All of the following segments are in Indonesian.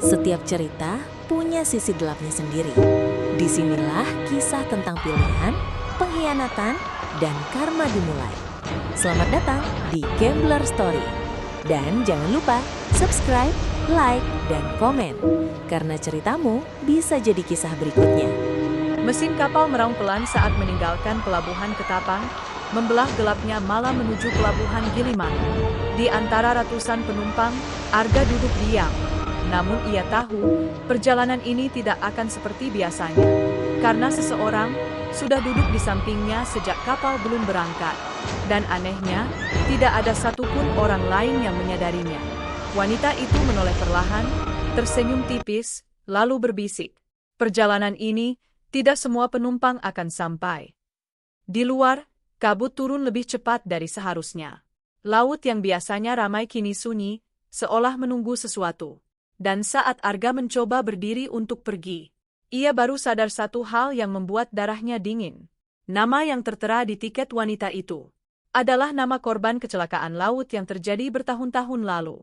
Setiap cerita punya sisi gelapnya sendiri. Disinilah kisah tentang pilihan, pengkhianatan, dan karma dimulai. Selamat datang di Gambler Story. Dan jangan lupa subscribe, like, dan komen. Karena ceritamu bisa jadi kisah berikutnya. Mesin kapal meraung pelan saat meninggalkan pelabuhan Ketapang, membelah gelapnya malam menuju pelabuhan Gilimanuk. Di antara ratusan penumpang, Arga duduk diam. Namun ia tahu, perjalanan ini tidak akan seperti biasanya. Karena seseorang sudah duduk di sampingnya sejak kapal belum berangkat. Dan anehnya, tidak ada satupun orang lain yang menyadarinya. Wanita itu menoleh perlahan, tersenyum tipis, lalu berbisik. Perjalanan ini, tidak semua penumpang akan sampai. Di luar, kabut turun lebih cepat dari seharusnya. Laut yang biasanya ramai kini sunyi, seolah menunggu sesuatu. Dan saat Arga mencoba berdiri untuk pergi, ia baru sadar satu hal yang membuat darahnya dingin. Nama yang tertera di tiket wanita itu adalah nama korban kecelakaan laut yang terjadi bertahun-tahun lalu.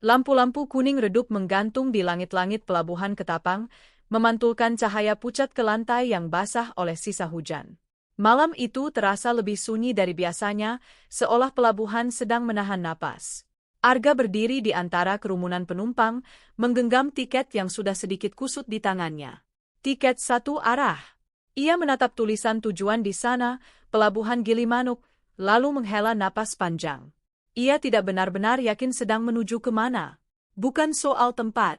Lampu-lampu kuning redup menggantung di langit-langit pelabuhan Ketapang, memantulkan cahaya pucat ke lantai yang basah oleh sisa hujan. Malam itu terasa lebih sunyi dari biasanya, seolah pelabuhan sedang menahan napas. Arga berdiri di antara kerumunan penumpang, menggenggam tiket yang sudah sedikit kusut di tangannya. Tiket satu arah. Ia menatap tulisan tujuan di sana, pelabuhan Gilimanuk, lalu menghela napas panjang. Ia tidak benar-benar yakin sedang menuju kemana. Bukan soal tempat,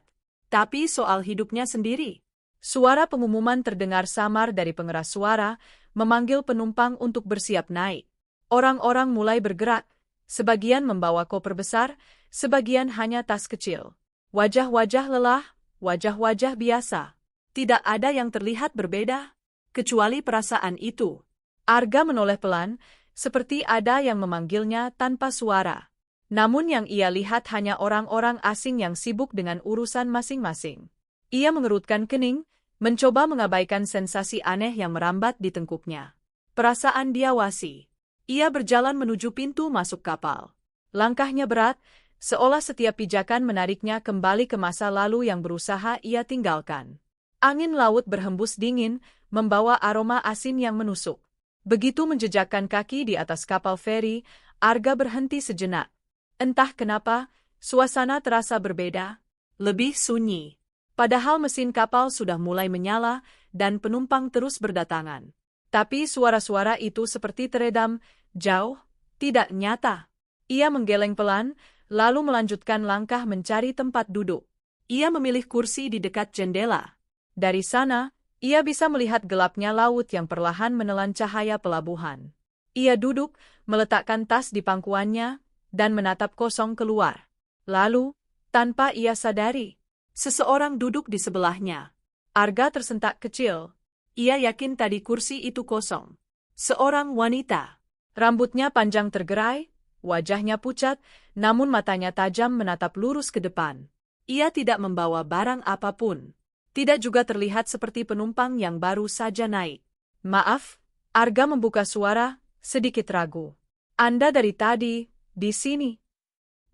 tapi soal hidupnya sendiri. Suara pengumuman terdengar samar dari pengeras suara, memanggil penumpang untuk bersiap naik. Orang-orang mulai bergerak, sebagian membawa koper besar, sebagian hanya tas kecil. Wajah-wajah lelah, wajah-wajah biasa. Tidak ada yang terlihat berbeda, kecuali perasaan itu. Arga menoleh pelan, seperti ada yang memanggilnya tanpa suara. Namun yang ia lihat hanya orang-orang asing yang sibuk dengan urusan masing-masing. Ia mengerutkan kening, mencoba mengabaikan sensasi aneh yang merambat di tengkuknya. Perasaan dia wasi. Ia berjalan menuju pintu masuk kapal. Langkahnya berat, seolah setiap pijakan menariknya kembali ke masa lalu yang berusaha ia tinggalkan. Angin laut berhembus dingin, membawa aroma asin yang menusuk. Begitu menjejakkan kaki di atas kapal feri, Arga berhenti sejenak. Entah kenapa, suasana terasa berbeda, lebih sunyi. Padahal mesin kapal sudah mulai menyala dan penumpang terus berdatangan. Tapi suara-suara itu seperti teredam, jauh, tidak nyata. Ia menggeleng pelan, lalu melanjutkan langkah mencari tempat duduk. Ia memilih kursi di dekat jendela. Dari sana, ia bisa melihat gelapnya laut yang perlahan menelan cahaya pelabuhan. Ia duduk, meletakkan tas di pangkuannya, dan menatap kosong keluar. Lalu, tanpa ia sadari, seseorang duduk di sebelahnya. Arga tersentak kecil. Ia yakin tadi kursi itu kosong. Seorang wanita. Rambutnya panjang tergerai, wajahnya pucat, namun matanya tajam menatap lurus ke depan. Ia tidak membawa barang apapun. Tidak juga terlihat seperti penumpang yang baru saja naik. Maaf, Arga membuka suara, sedikit ragu. Anda dari tadi, di sini?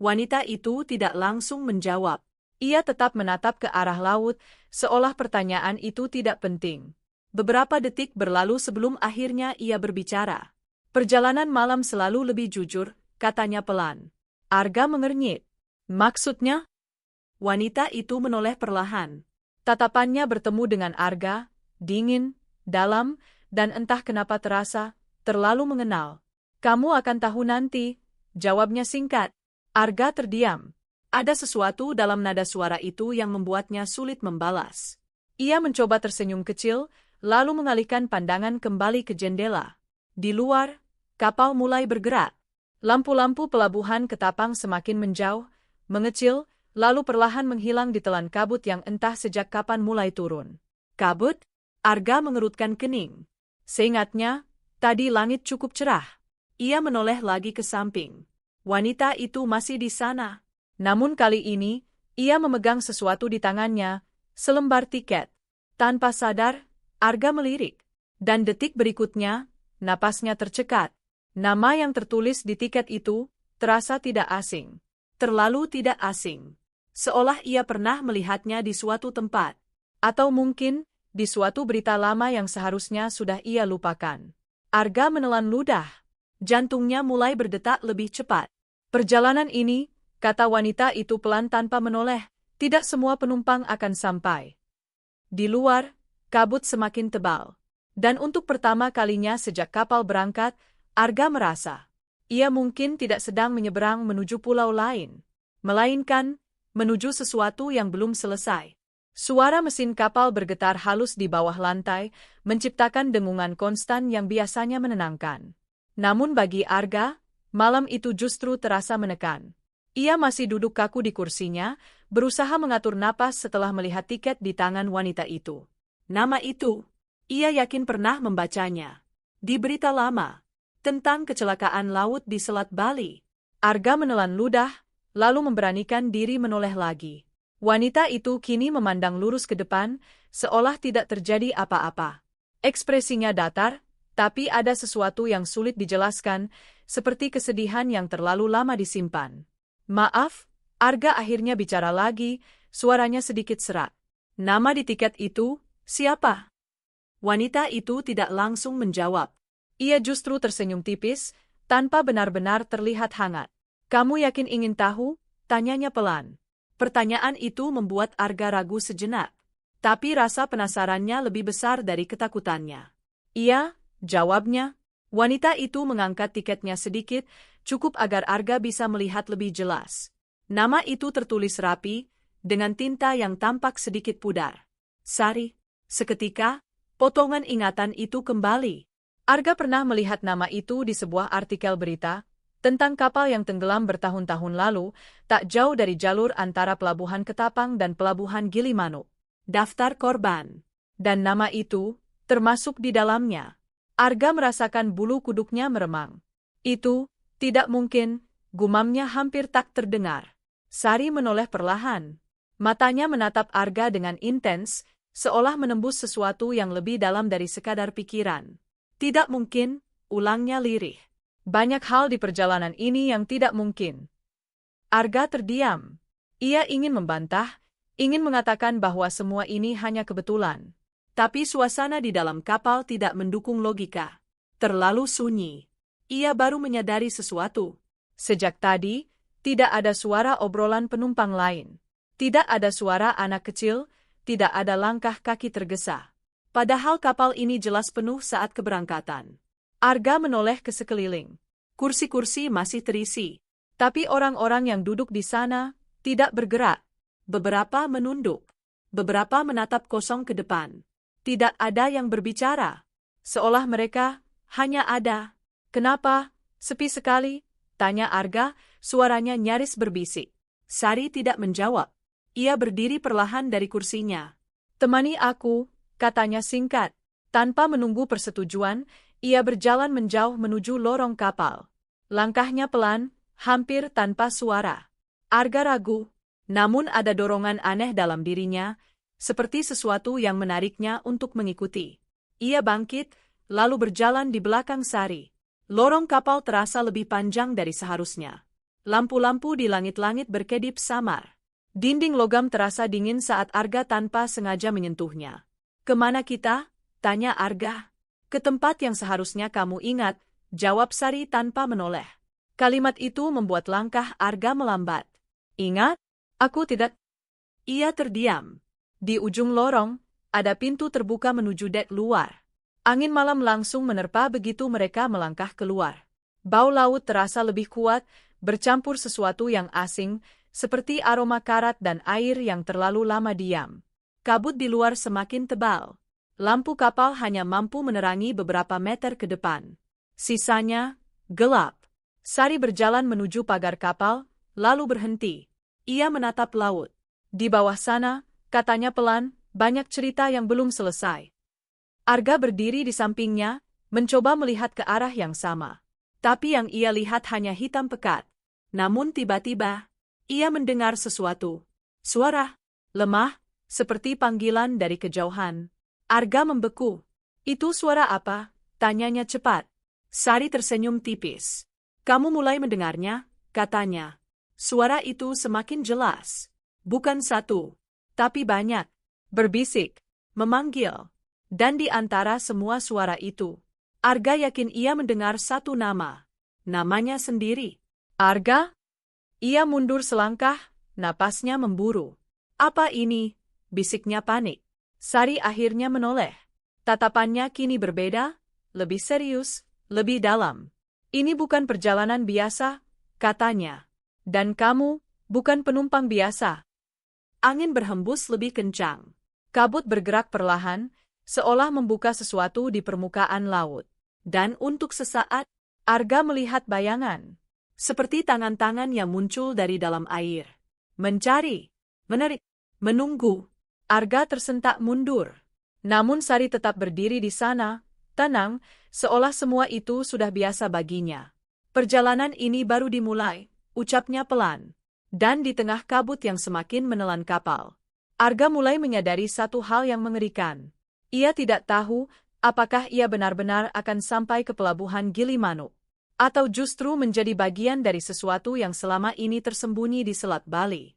Wanita itu tidak langsung menjawab. Ia tetap menatap ke arah laut, seolah pertanyaan itu tidak penting. Beberapa detik berlalu sebelum akhirnya ia berbicara. Perjalanan malam selalu lebih jujur, katanya pelan. Arga mengernyit. Maksudnya? Wanita itu menoleh perlahan. Tatapannya bertemu dengan Arga, dingin, dalam, dan entah kenapa terasa, terlalu mengenal. Kamu akan tahu nanti, jawabnya singkat. Arga terdiam. Ada sesuatu dalam nada suara itu yang membuatnya sulit membalas. Ia mencoba tersenyum kecil, lalu mengalihkan pandangan kembali ke jendela. Di luar, kapal mulai bergerak. Lampu-lampu pelabuhan Ketapang semakin menjauh, mengecil, lalu perlahan menghilang di telan kabut yang entah sejak kapan mulai turun. Kabut? Arga mengerutkan kening. Seingatnya, tadi langit cukup cerah. Ia menoleh lagi ke samping. Wanita itu masih di sana. Namun kali ini, ia memegang sesuatu di tangannya, selembar tiket. Tanpa sadar, Arga melirik. Dan detik berikutnya, napasnya tercekat. Nama yang tertulis di tiket itu terasa tidak asing. Terlalu tidak asing. Seolah ia pernah melihatnya di suatu tempat. Atau mungkin, di suatu berita lama yang seharusnya sudah ia lupakan. Arga menelan ludah. Jantungnya mulai berdetak lebih cepat. Perjalanan ini, kata wanita itu pelan tanpa menoleh, tidak semua penumpang akan sampai. Di luar, kabut semakin tebal. Dan untuk pertama kalinya sejak kapal berangkat, Arga merasa ia mungkin tidak sedang menyeberang menuju pulau lain, melainkan menuju sesuatu yang belum selesai. Suara mesin kapal bergetar halus di bawah lantai, menciptakan dengungan konstan yang biasanya menenangkan. Namun bagi Arga, malam itu justru terasa menekan. Ia masih duduk kaku di kursinya, berusaha mengatur napas setelah melihat tiket di tangan wanita itu. Nama itu, ia yakin pernah membacanya. Di berita lama, tentang kecelakaan laut di Selat Bali. Arga menelan ludah, lalu memberanikan diri menoleh lagi. Wanita itu kini memandang lurus ke depan, seolah tidak terjadi apa-apa. Ekspresinya datar, tapi ada sesuatu yang sulit dijelaskan, seperti kesedihan yang terlalu lama disimpan. Maaf, Arga akhirnya bicara lagi, suaranya sedikit serak. Nama di tiket itu, siapa? Wanita itu tidak langsung menjawab. Ia justru tersenyum tipis, tanpa benar-benar terlihat hangat. Kamu yakin ingin tahu? Tanyanya pelan. Pertanyaan itu membuat Arga ragu sejenak. Tapi rasa penasarannya lebih besar dari ketakutannya. Iya, jawabnya. Wanita itu mengangkat tiketnya sedikit, cukup agar Arga bisa melihat lebih jelas. Nama itu tertulis rapi, dengan tinta yang tampak sedikit pudar. Sari. Seketika, potongan ingatan itu kembali. Arga pernah melihat nama itu di sebuah artikel berita tentang kapal yang tenggelam bertahun-tahun lalu, tak jauh dari jalur antara Pelabuhan Ketapang dan Pelabuhan Gilimanuk. Daftar korban. Dan nama itu termasuk di dalamnya. Arga merasakan bulu kuduknya meremang. Itu tidak mungkin, gumamnya hampir tak terdengar. Sari menoleh perlahan. Matanya menatap Arga dengan intens, seolah menembus sesuatu yang lebih dalam dari sekadar pikiran. Tidak mungkin, ulangnya lirih. Banyak hal di perjalanan ini yang tidak mungkin. Arga terdiam. Ia ingin membantah, ingin mengatakan bahwa semua ini hanya kebetulan. Tapi suasana di dalam kapal tidak mendukung logika. Terlalu sunyi. Ia baru menyadari sesuatu. Sejak tadi, tidak ada suara obrolan penumpang lain. Tidak ada suara anak kecil, tidak ada langkah kaki tergesa. Padahal kapal ini jelas penuh saat keberangkatan. Arga menoleh ke sekeliling. Kursi-kursi masih terisi. Tapi orang-orang yang duduk di sana tidak bergerak. Beberapa menunduk. Beberapa menatap kosong ke depan. Tidak ada yang berbicara. Seolah mereka hanya ada. Kenapa? Sepi sekali? Tanya Arga, suaranya nyaris berbisik. Sari tidak menjawab. Ia berdiri perlahan dari kursinya. Temani aku, katanya singkat. Tanpa menunggu persetujuan, ia berjalan menjauh menuju lorong kapal. Langkahnya pelan, hampir tanpa suara. Arga ragu, namun ada dorongan aneh dalam dirinya, seperti sesuatu yang menariknya untuk mengikuti. Ia bangkit, lalu berjalan di belakang Sari. Lorong kapal terasa lebih panjang dari seharusnya. Lampu-lampu di langit-langit berkedip samar. Dinding logam terasa dingin saat Arga tanpa sengaja menyentuhnya. Kemana kita? Tanya Arga. Ke tempat yang seharusnya kamu ingat, jawab Sari tanpa menoleh. Kalimat itu membuat langkah Arga melambat. Ingat? Aku tidak. Ia terdiam. Di ujung lorong, ada pintu terbuka menuju dek luar. Angin malam langsung menerpa begitu mereka melangkah keluar. Bau laut terasa lebih kuat, bercampur sesuatu yang asing, seperti aroma karat dan air yang terlalu lama diam. Kabut di luar semakin tebal. Lampu kapal hanya mampu menerangi beberapa meter ke depan. Sisanya, gelap. Sari berjalan menuju pagar kapal, lalu berhenti. Ia menatap laut. Di bawah sana, katanya pelan, banyak cerita yang belum selesai. Arga berdiri di sampingnya, mencoba melihat ke arah yang sama. Tapi yang ia lihat hanya hitam pekat. Namun tiba-tiba, ia mendengar sesuatu. Suara lemah, seperti panggilan dari kejauhan. Arga membeku. Itu suara apa? Tanyanya cepat. Sari tersenyum tipis. Kamu mulai mendengarnya, katanya. Suara itu semakin jelas. Bukan satu, tapi banyak. Berbisik, memanggil. Dan di antara semua suara itu, Arga yakin ia mendengar satu nama. Namanya sendiri. Arga? Ia mundur selangkah, napasnya memburu. Apa ini? Bisiknya panik. Sari akhirnya menoleh. Tatapannya kini berbeda, lebih serius, lebih dalam. Ini bukan perjalanan biasa, katanya. Dan kamu, bukan penumpang biasa. Angin berhembus lebih kencang. Kabut bergerak perlahan, seolah membuka sesuatu di permukaan laut. Dan untuk sesaat, Arga melihat bayangan. Seperti tangan-tangan yang muncul dari dalam air. Mencari, menarik, menunggu. Arga tersentak mundur. Namun Sari tetap berdiri di sana, tenang, seolah semua itu sudah biasa baginya. Perjalanan ini baru dimulai, ucapnya pelan. Dan di tengah kabut yang semakin menelan kapal, Arga mulai menyadari satu hal yang mengerikan. Ia tidak tahu apakah ia benar-benar akan sampai ke pelabuhan Gilimanuk, atau justru menjadi bagian dari sesuatu yang selama ini tersembunyi di Selat Bali.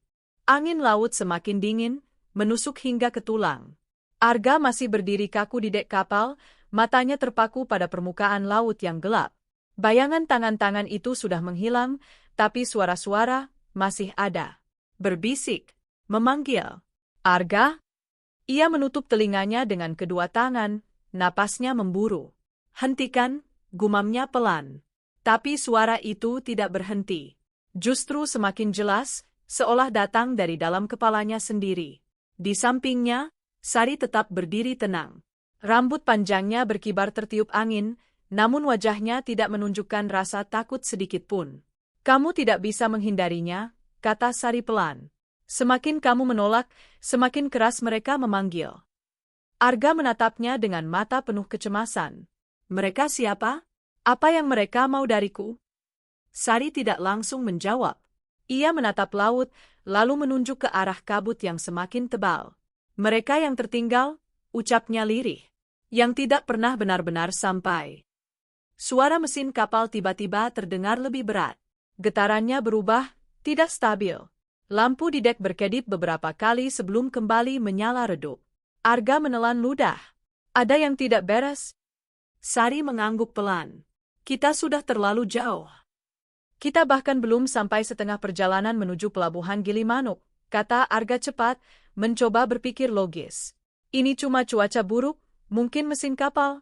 Angin laut semakin dingin, menusuk hingga ke tulang. Arga masih berdiri kaku di dek kapal, matanya terpaku pada permukaan laut yang gelap. Bayangan tangan-tangan itu sudah menghilang, tapi suara-suara masih ada. Berbisik, memanggil. Arga? Ia menutup telinganya dengan kedua tangan, napasnya memburu. Hentikan, gumamnya pelan. Tapi suara itu tidak berhenti. Justru semakin jelas, seolah datang dari dalam kepalanya sendiri. Di sampingnya, Sari tetap berdiri tenang. Rambut panjangnya berkibar tertiup angin, namun wajahnya tidak menunjukkan rasa takut sedikit pun. Kamu tidak bisa menghindarinya, kata Sari pelan. Semakin kamu menolak, semakin keras mereka memanggil. Arga menatapnya dengan mata penuh kecemasan. Mereka siapa? Apa yang mereka mau dariku? Sari tidak langsung menjawab. Ia menatap laut, lalu menunjuk ke arah kabut yang semakin tebal. Mereka yang tertinggal, ucapnya lirih, yang tidak pernah benar-benar sampai. Suara mesin kapal tiba-tiba terdengar lebih berat. Getarannya berubah, tidak stabil. Lampu di dek berkedip beberapa kali sebelum kembali menyala redup. Arga menelan ludah. Ada yang tidak beres? Sari mengangguk pelan. Kita sudah terlalu jauh. Kita bahkan belum sampai setengah perjalanan menuju pelabuhan Gilimanuk, kata Arga cepat, mencoba berpikir logis. Ini cuma cuaca buruk, mungkin mesin kapal.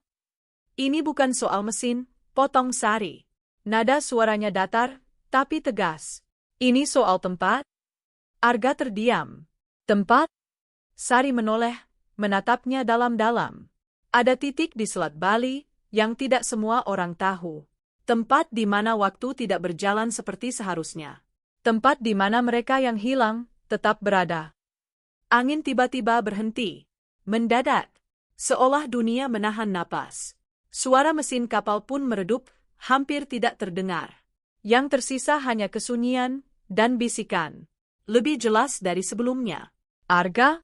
Ini bukan soal mesin, potong Sari. Nada suaranya datar, tapi tegas. Ini soal tempat? Arga terdiam. Tempat? Sari menoleh, menatapnya dalam-dalam. Ada titik di Selat Bali yang tidak semua orang tahu. Tempat di mana waktu tidak berjalan seperti seharusnya. Tempat di mana mereka yang hilang tetap berada. Angin tiba-tiba berhenti. Mendadak, seolah dunia menahan napas. Suara mesin kapal pun meredup, hampir tidak terdengar. Yang tersisa hanya kesunyian dan bisikan. Lebih jelas dari sebelumnya. Arga?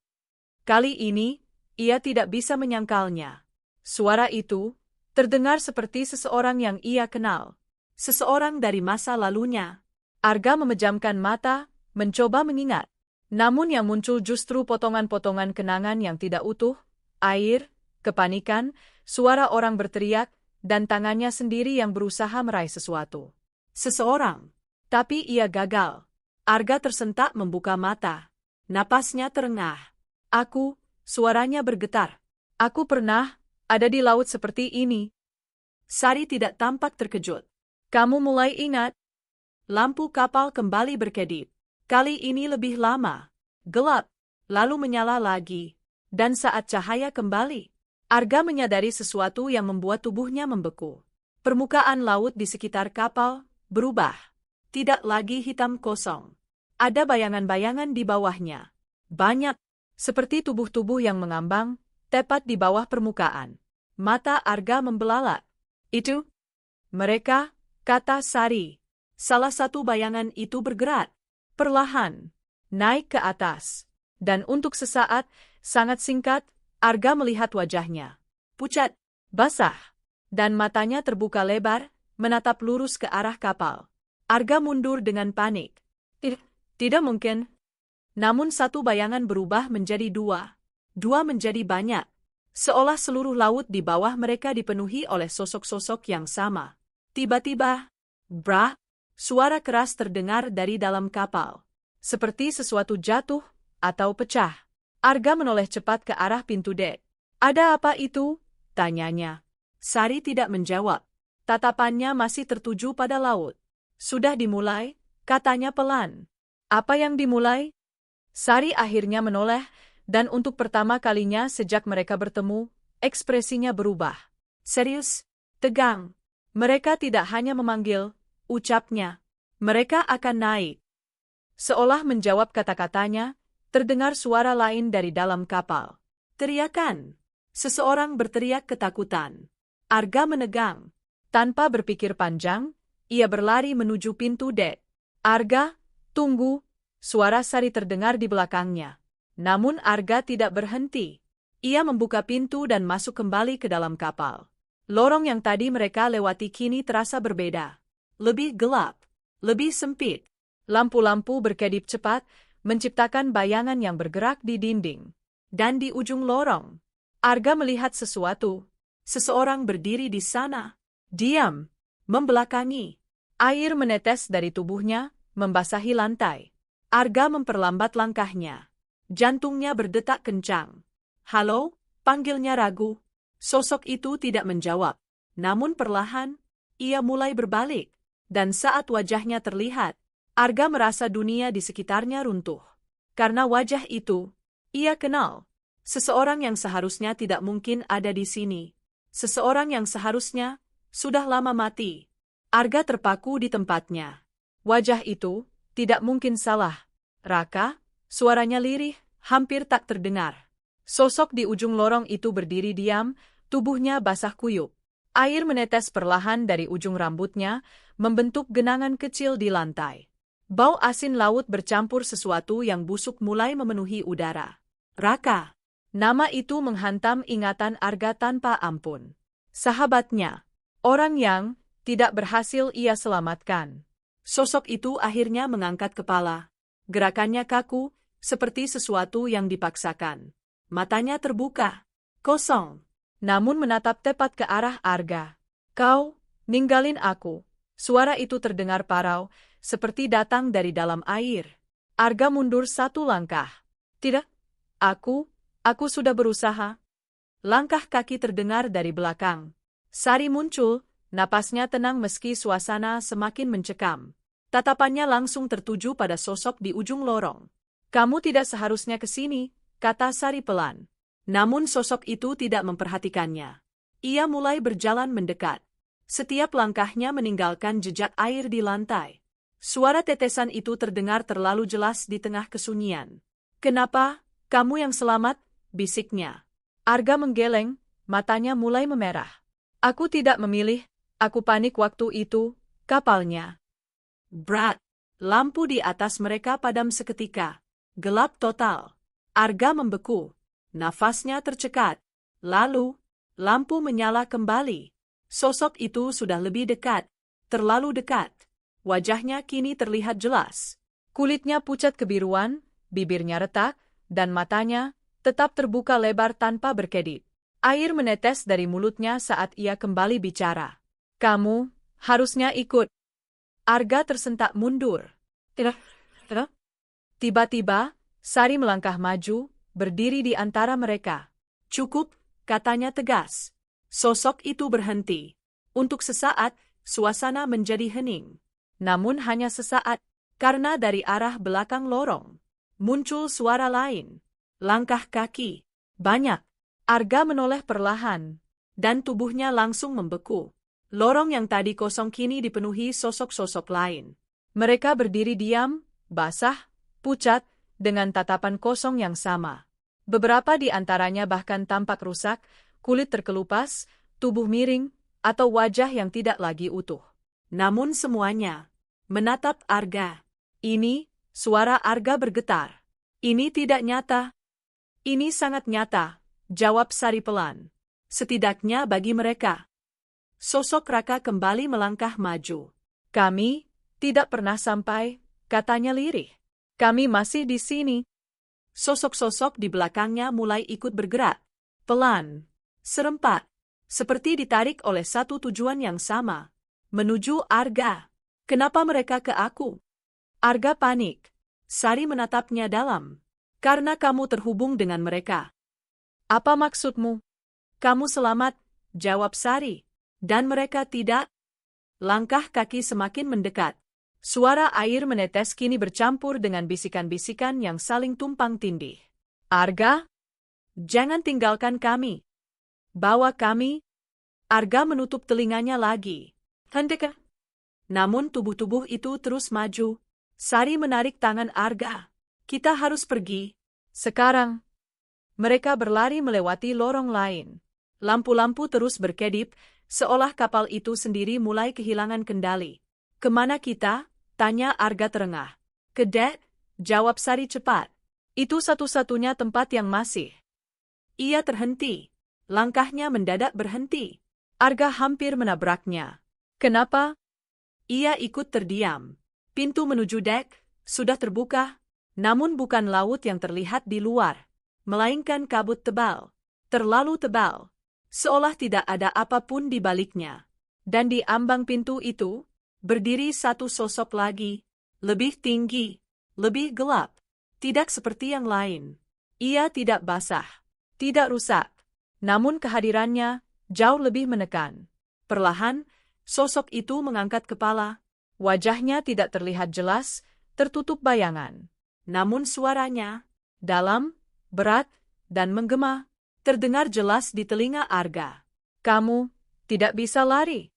Kali ini, ia tidak bisa menyangkalnya. Suara itu terdengar seperti seseorang yang ia kenal. Seseorang dari masa lalunya. Arga memejamkan mata, mencoba mengingat. Namun yang muncul justru potongan-potongan kenangan yang tidak utuh, air, kepanikan, suara orang berteriak, dan tangannya sendiri yang berusaha meraih sesuatu. Seseorang. Tapi ia gagal. Arga tersentak membuka mata. Napasnya terengah. Aku, suaranya bergetar. Aku pernah ada di laut seperti ini. Sari tidak tampak terkejut. Kamu mulai ingat? Lampu kapal kembali berkedip. Kali ini lebih lama. Gelap, lalu menyala lagi. Dan saat cahaya kembali, Arga menyadari sesuatu yang membuat tubuhnya membeku. Permukaan laut di sekitar kapal berubah. Tidak lagi hitam kosong. Ada bayangan-bayangan di bawahnya. Banyak, seperti tubuh-tubuh yang mengambang, tepat di bawah permukaan. Mata Arga membelalak. Itu? Mereka, kata Sari. Salah satu bayangan itu bergerak. Perlahan, naik ke atas. Dan untuk sesaat, sangat singkat, Arga melihat wajahnya. Pucat, basah, dan matanya terbuka lebar, menatap lurus ke arah kapal. Arga mundur dengan panik. Tidak mungkin. Namun satu bayangan berubah menjadi dua. Dua menjadi banyak. Seolah seluruh laut di bawah mereka dipenuhi oleh sosok-sosok yang sama. Tiba-tiba, brak, suara keras terdengar dari dalam kapal. Seperti sesuatu jatuh atau pecah. Arga menoleh cepat ke arah pintu dek. Ada apa itu? Tanyanya. Sari tidak menjawab. Tatapannya masih tertuju pada laut. Sudah dimulai, katanya pelan. Apa yang dimulai? Sari akhirnya menoleh, dan untuk pertama kalinya sejak mereka bertemu, ekspresinya berubah. Serius, tegang. Mereka tidak hanya memanggil, ucapnya. Mereka akan naik. Seolah menjawab kata-katanya, terdengar suara lain dari dalam kapal. Teriakan. Seseorang berteriak ketakutan. Arga menegang. Tanpa berpikir panjang, ia berlari menuju pintu dek. Arga, tunggu. Suara Sari terdengar di belakangnya. Namun Arga tidak berhenti. Ia membuka pintu dan masuk kembali ke dalam kapal. Lorong yang tadi mereka lewati kini terasa berbeda. Lebih gelap, lebih sempit. Lampu-lampu berkedip cepat, menciptakan bayangan yang bergerak di dinding. Dan di ujung lorong, Arga melihat sesuatu. Seseorang berdiri di sana. Diam, membelakangi. Air menetes dari tubuhnya, membasahi lantai. Arga memperlambat langkahnya. Jantungnya berdetak kencang. Halo, panggilnya ragu. Sosok itu tidak menjawab. Namun perlahan, ia mulai berbalik. Dan saat wajahnya terlihat, Arga merasa dunia di sekitarnya runtuh. Karena wajah itu, ia kenal. Seseorang yang seharusnya tidak mungkin ada di sini. Seseorang yang seharusnya sudah lama mati. Arga terpaku di tempatnya. Wajah itu tidak mungkin salah. Raka, suaranya lirih, hampir tak terdengar. Sosok di ujung lorong itu berdiri diam, tubuhnya basah kuyup. Air menetes perlahan dari ujung rambutnya, membentuk genangan kecil di lantai. Bau asin laut bercampur sesuatu yang busuk mulai memenuhi udara. Raka. Nama itu menghantam ingatan Arga tanpa ampun. Sahabatnya. Orang yang tidak berhasil ia selamatkan. Sosok itu akhirnya mengangkat kepala. Gerakannya kaku, seperti sesuatu yang dipaksakan. Matanya terbuka. Kosong. Namun menatap tepat ke arah Arga. Kau, ninggalin aku. Suara itu terdengar parau, seperti datang dari dalam air. Arga mundur satu langkah. Tidak, aku sudah berusaha. Langkah kaki terdengar dari belakang. Sari muncul, napasnya tenang meski suasana semakin mencekam. Tatapannya langsung tertuju pada sosok di ujung lorong. Kamu tidak seharusnya ke sini, kata Sari pelan. Namun sosok itu tidak memperhatikannya. Ia mulai berjalan mendekat. Setiap langkahnya meninggalkan jejak air di lantai. Suara tetesan itu terdengar terlalu jelas di tengah kesunyian. Kenapa, kamu yang selamat, bisiknya. Arga menggeleng, matanya mulai memerah. Aku tidak memilih, aku panik waktu itu, kapalnya. Brat, lampu di atas mereka padam seketika. Gelap total. Arga membeku. Nafasnya tercekat. Lalu, lampu menyala kembali. Sosok itu sudah lebih dekat. Terlalu dekat. Wajahnya kini terlihat jelas. Kulitnya pucat kebiruan, bibirnya retak, dan matanya tetap terbuka lebar tanpa berkedip. Air menetes dari mulutnya saat ia kembali bicara. Kamu harusnya ikut. Arga tersentak mundur. Tidak. Tiba-tiba, Sari melangkah maju, berdiri di antara mereka. Cukup, katanya tegas. Sosok itu berhenti. Untuk sesaat, suasana menjadi hening. Namun hanya sesaat, karena dari arah belakang lorong muncul suara lain. Langkah kaki. Banyak. Arga menoleh perlahan. Dan tubuhnya langsung membeku. Lorong yang tadi kosong kini dipenuhi sosok-sosok lain. Mereka berdiri diam, basah, pucat, dengan tatapan kosong yang sama. Beberapa di antaranya bahkan tampak rusak, kulit terkelupas, tubuh miring, atau wajah yang tidak lagi utuh. Namun semuanya menatap Arga. Ini, suara Arga bergetar. Ini tidak nyata. Ini sangat nyata, jawab Sari pelan. Setidaknya bagi mereka. Sosok Raka kembali melangkah maju. Kami tidak pernah sampai, katanya lirih. Kami masih di sini. Sosok-sosok di belakangnya mulai ikut bergerak. Pelan, serempak, seperti ditarik oleh satu tujuan yang sama. Menuju Arga. Kenapa mereka ke aku? Arga panik. Sari menatapnya dalam. Karena kamu terhubung dengan mereka. Apa maksudmu? Kamu selamat, jawab Sari. Dan mereka tidak? Langkah kaki semakin mendekat. Suara air menetes kini bercampur dengan bisikan-bisikan yang saling tumpang tindih. Arga? Jangan tinggalkan kami. Bawa kami. Arga menutup telinganya lagi. Hendeka. Namun tubuh-tubuh itu terus maju. Sari menarik tangan Arga. Kita harus pergi. Sekarang. Mereka berlari melewati lorong lain. Lampu-lampu terus berkedip, seolah kapal itu sendiri mulai kehilangan kendali. Kemana kita? Tanya Arga terengah. Ke dek, jawab Sari cepat. Itu satu-satunya tempat yang masih. Ia terhenti. Langkahnya mendadak berhenti. Arga hampir menabraknya. Kenapa? Ia ikut terdiam. Pintu menuju dek sudah terbuka, namun bukan laut yang terlihat di luar, melainkan kabut tebal. Terlalu tebal. Seolah tidak ada apapun di baliknya. Dan di ambang pintu itu, berdiri satu sosok lagi, lebih tinggi, lebih gelap, tidak seperti yang lain. Ia tidak basah, tidak rusak, namun kehadirannya jauh lebih menekan. Perlahan, sosok itu mengangkat kepala, wajahnya tidak terlihat jelas, tertutup bayangan. Namun suaranya, dalam, berat, dan menggema, terdengar jelas di telinga Arga. Kamu tidak bisa lari.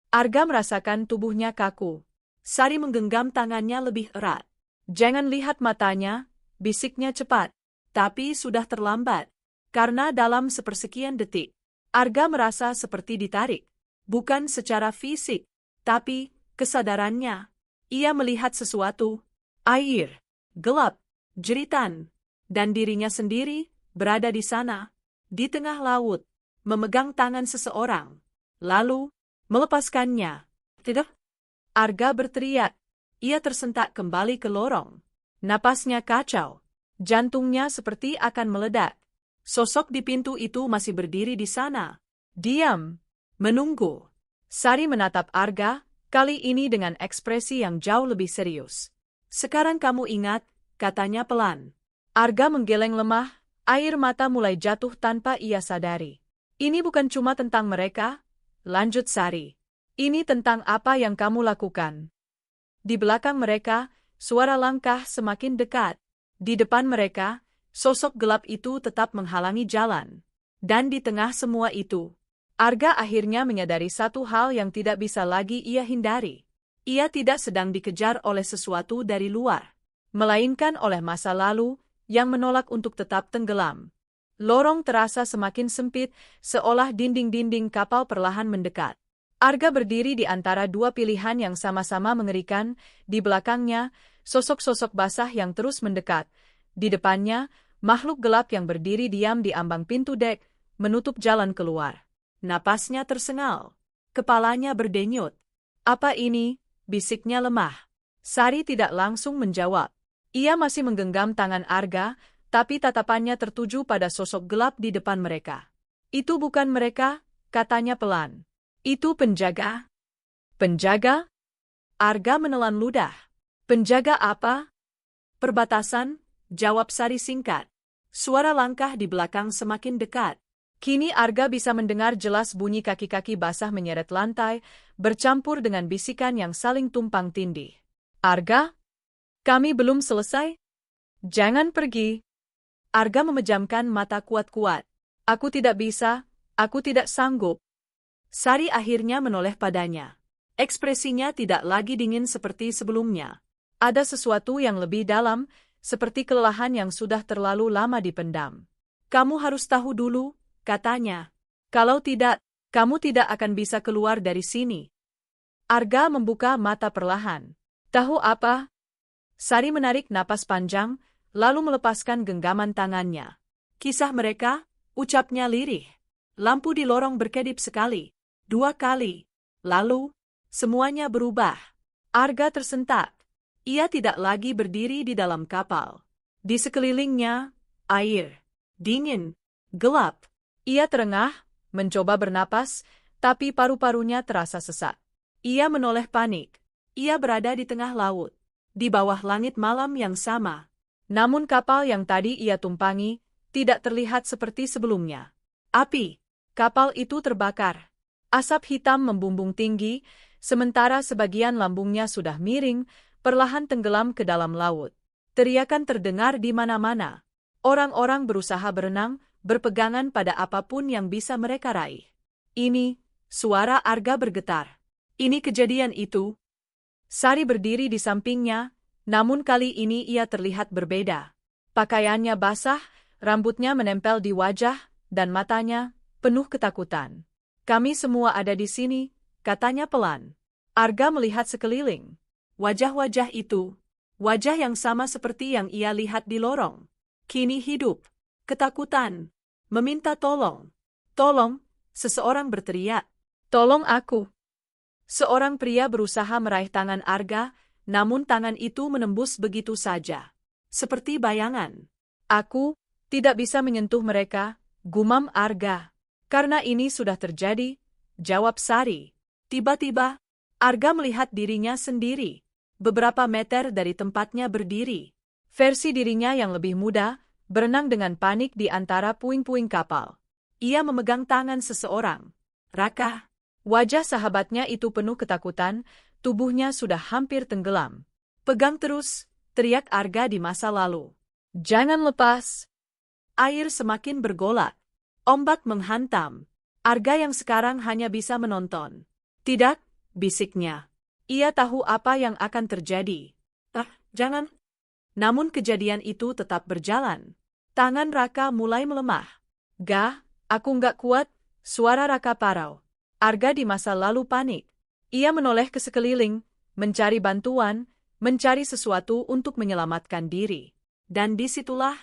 Arga merasakan tubuhnya kaku. Sari menggenggam tangannya lebih erat. Jangan lihat matanya, bisiknya cepat. Tapi sudah terlambat. Karena dalam sepersekian detik, Arga merasa seperti ditarik. Bukan secara fisik, tapi kesadarannya. Ia melihat sesuatu. Air, gelap, jeritan. Dan dirinya sendiri berada di sana, di tengah laut, memegang tangan seseorang. Lalu, melepaskannya. Tidak. Arga berteriak. Ia tersentak kembali ke lorong. Napasnya kacau. Jantungnya seperti akan meledak. Sosok di pintu itu masih berdiri di sana. Diam. Menunggu. Sari menatap Arga, kali ini dengan ekspresi yang jauh lebih serius. Sekarang kamu ingat, katanya pelan. Arga menggeleng lemah, air mata mulai jatuh tanpa ia sadari. Ini bukan cuma tentang mereka, lanjut Sari. Ini tentang apa yang kamu lakukan. Di belakang mereka, suara langkah semakin dekat. Di depan mereka, sosok gelap itu tetap menghalangi jalan. Dan di tengah semua itu, Arga akhirnya menyadari satu hal yang tidak bisa lagi ia hindari. Ia tidak sedang dikejar oleh sesuatu dari luar, melainkan oleh masa lalu yang menolak untuk tetap tenggelam. Lorong terasa semakin sempit, seolah dinding-dinding kapal perlahan mendekat. Arga berdiri di antara dua pilihan yang sama-sama mengerikan. Di belakangnya, sosok-sosok basah yang terus mendekat. Di depannya, makhluk gelap yang berdiri diam di ambang pintu dek, menutup jalan keluar. Napasnya tersengal. Kepalanya berdenyut. Apa ini? Bisiknya lemah. Sari tidak langsung menjawab. Ia masih menggenggam tangan Arga, tapi tatapannya tertuju pada sosok gelap di depan mereka. Itu bukan mereka, katanya pelan. Itu penjaga. Penjaga? Arga menelan ludah. Penjaga apa? Perbatasan, jawab Sari singkat. Suara langkah di belakang semakin dekat. Kini Arga bisa mendengar jelas bunyi kaki-kaki basah menyeret lantai, bercampur dengan bisikan yang saling tumpang tindih. Arga? Kami belum selesai? Jangan pergi. Arga memejamkan mata kuat-kuat. Aku tidak bisa, aku tidak sanggup. Sari akhirnya menoleh padanya. Ekspresinya tidak lagi dingin seperti sebelumnya. Ada sesuatu yang lebih dalam, seperti kelelahan yang sudah terlalu lama dipendam. Kamu harus tahu dulu, katanya. Kalau tidak, kamu tidak akan bisa keluar dari sini. Arga membuka mata perlahan. Tahu apa? Sari menarik napas panjang, lalu melepaskan genggaman tangannya. Kisah mereka, ucapnya lirih. Lampu di lorong berkedip sekali, 2 kali. Lalu, semuanya berubah. Arga tersentak. Ia tidak lagi berdiri di dalam kapal. Di sekelilingnya, air, dingin, gelap. Ia terengah, mencoba bernapas, tapi paru-parunya terasa sesak. Ia menoleh panik. Ia berada di tengah laut, di bawah langit malam yang sama. Namun kapal yang tadi ia tumpangi tidak terlihat seperti sebelumnya. Api, kapal itu terbakar. Asap hitam membumbung tinggi, sementara sebagian lambungnya sudah miring, perlahan tenggelam ke dalam laut. Teriakan terdengar di mana-mana. Orang-orang berusaha berenang, berpegangan pada apapun yang bisa mereka raih. Ini, suara Arga bergetar. Ini kejadian itu. Sari berdiri di sampingnya, namun kali ini ia terlihat berbeda. Pakaiannya basah, rambutnya menempel di wajah, dan matanya penuh ketakutan. Kami semua ada di sini, katanya pelan. Arga melihat sekeliling. Wajah-wajah itu, wajah yang sama seperti yang ia lihat di lorong. Kini hidup, ketakutan, meminta tolong. Tolong, seseorang berteriak. Tolong aku. Seorang pria berusaha meraih tangan Arga, namun tangan itu menembus begitu saja. Seperti bayangan. Aku tidak bisa menyentuh mereka, gumam Arga. Karena ini sudah terjadi, jawab Sari. Tiba-tiba, Arga melihat dirinya sendiri. Beberapa meter dari tempatnya berdiri. Versi dirinya yang lebih muda, berenang dengan panik di antara puing-puing kapal. Ia memegang tangan seseorang. Raka. Wajah sahabatnya itu penuh ketakutan, tubuhnya sudah hampir tenggelam. Pegang terus, teriak Arga di masa lalu. Jangan lepas. Air semakin bergolak. Ombak menghantam. Arga yang sekarang hanya bisa menonton. Tidak, bisiknya. Ia tahu apa yang akan terjadi. Jangan. Namun kejadian itu tetap berjalan. Tangan Raka mulai melemah. Gah, aku nggak kuat, suara Raka parau. Arga di masa lalu panik. Ia menoleh ke sekeliling, mencari bantuan, mencari sesuatu untuk menyelamatkan diri. Dan disitulah,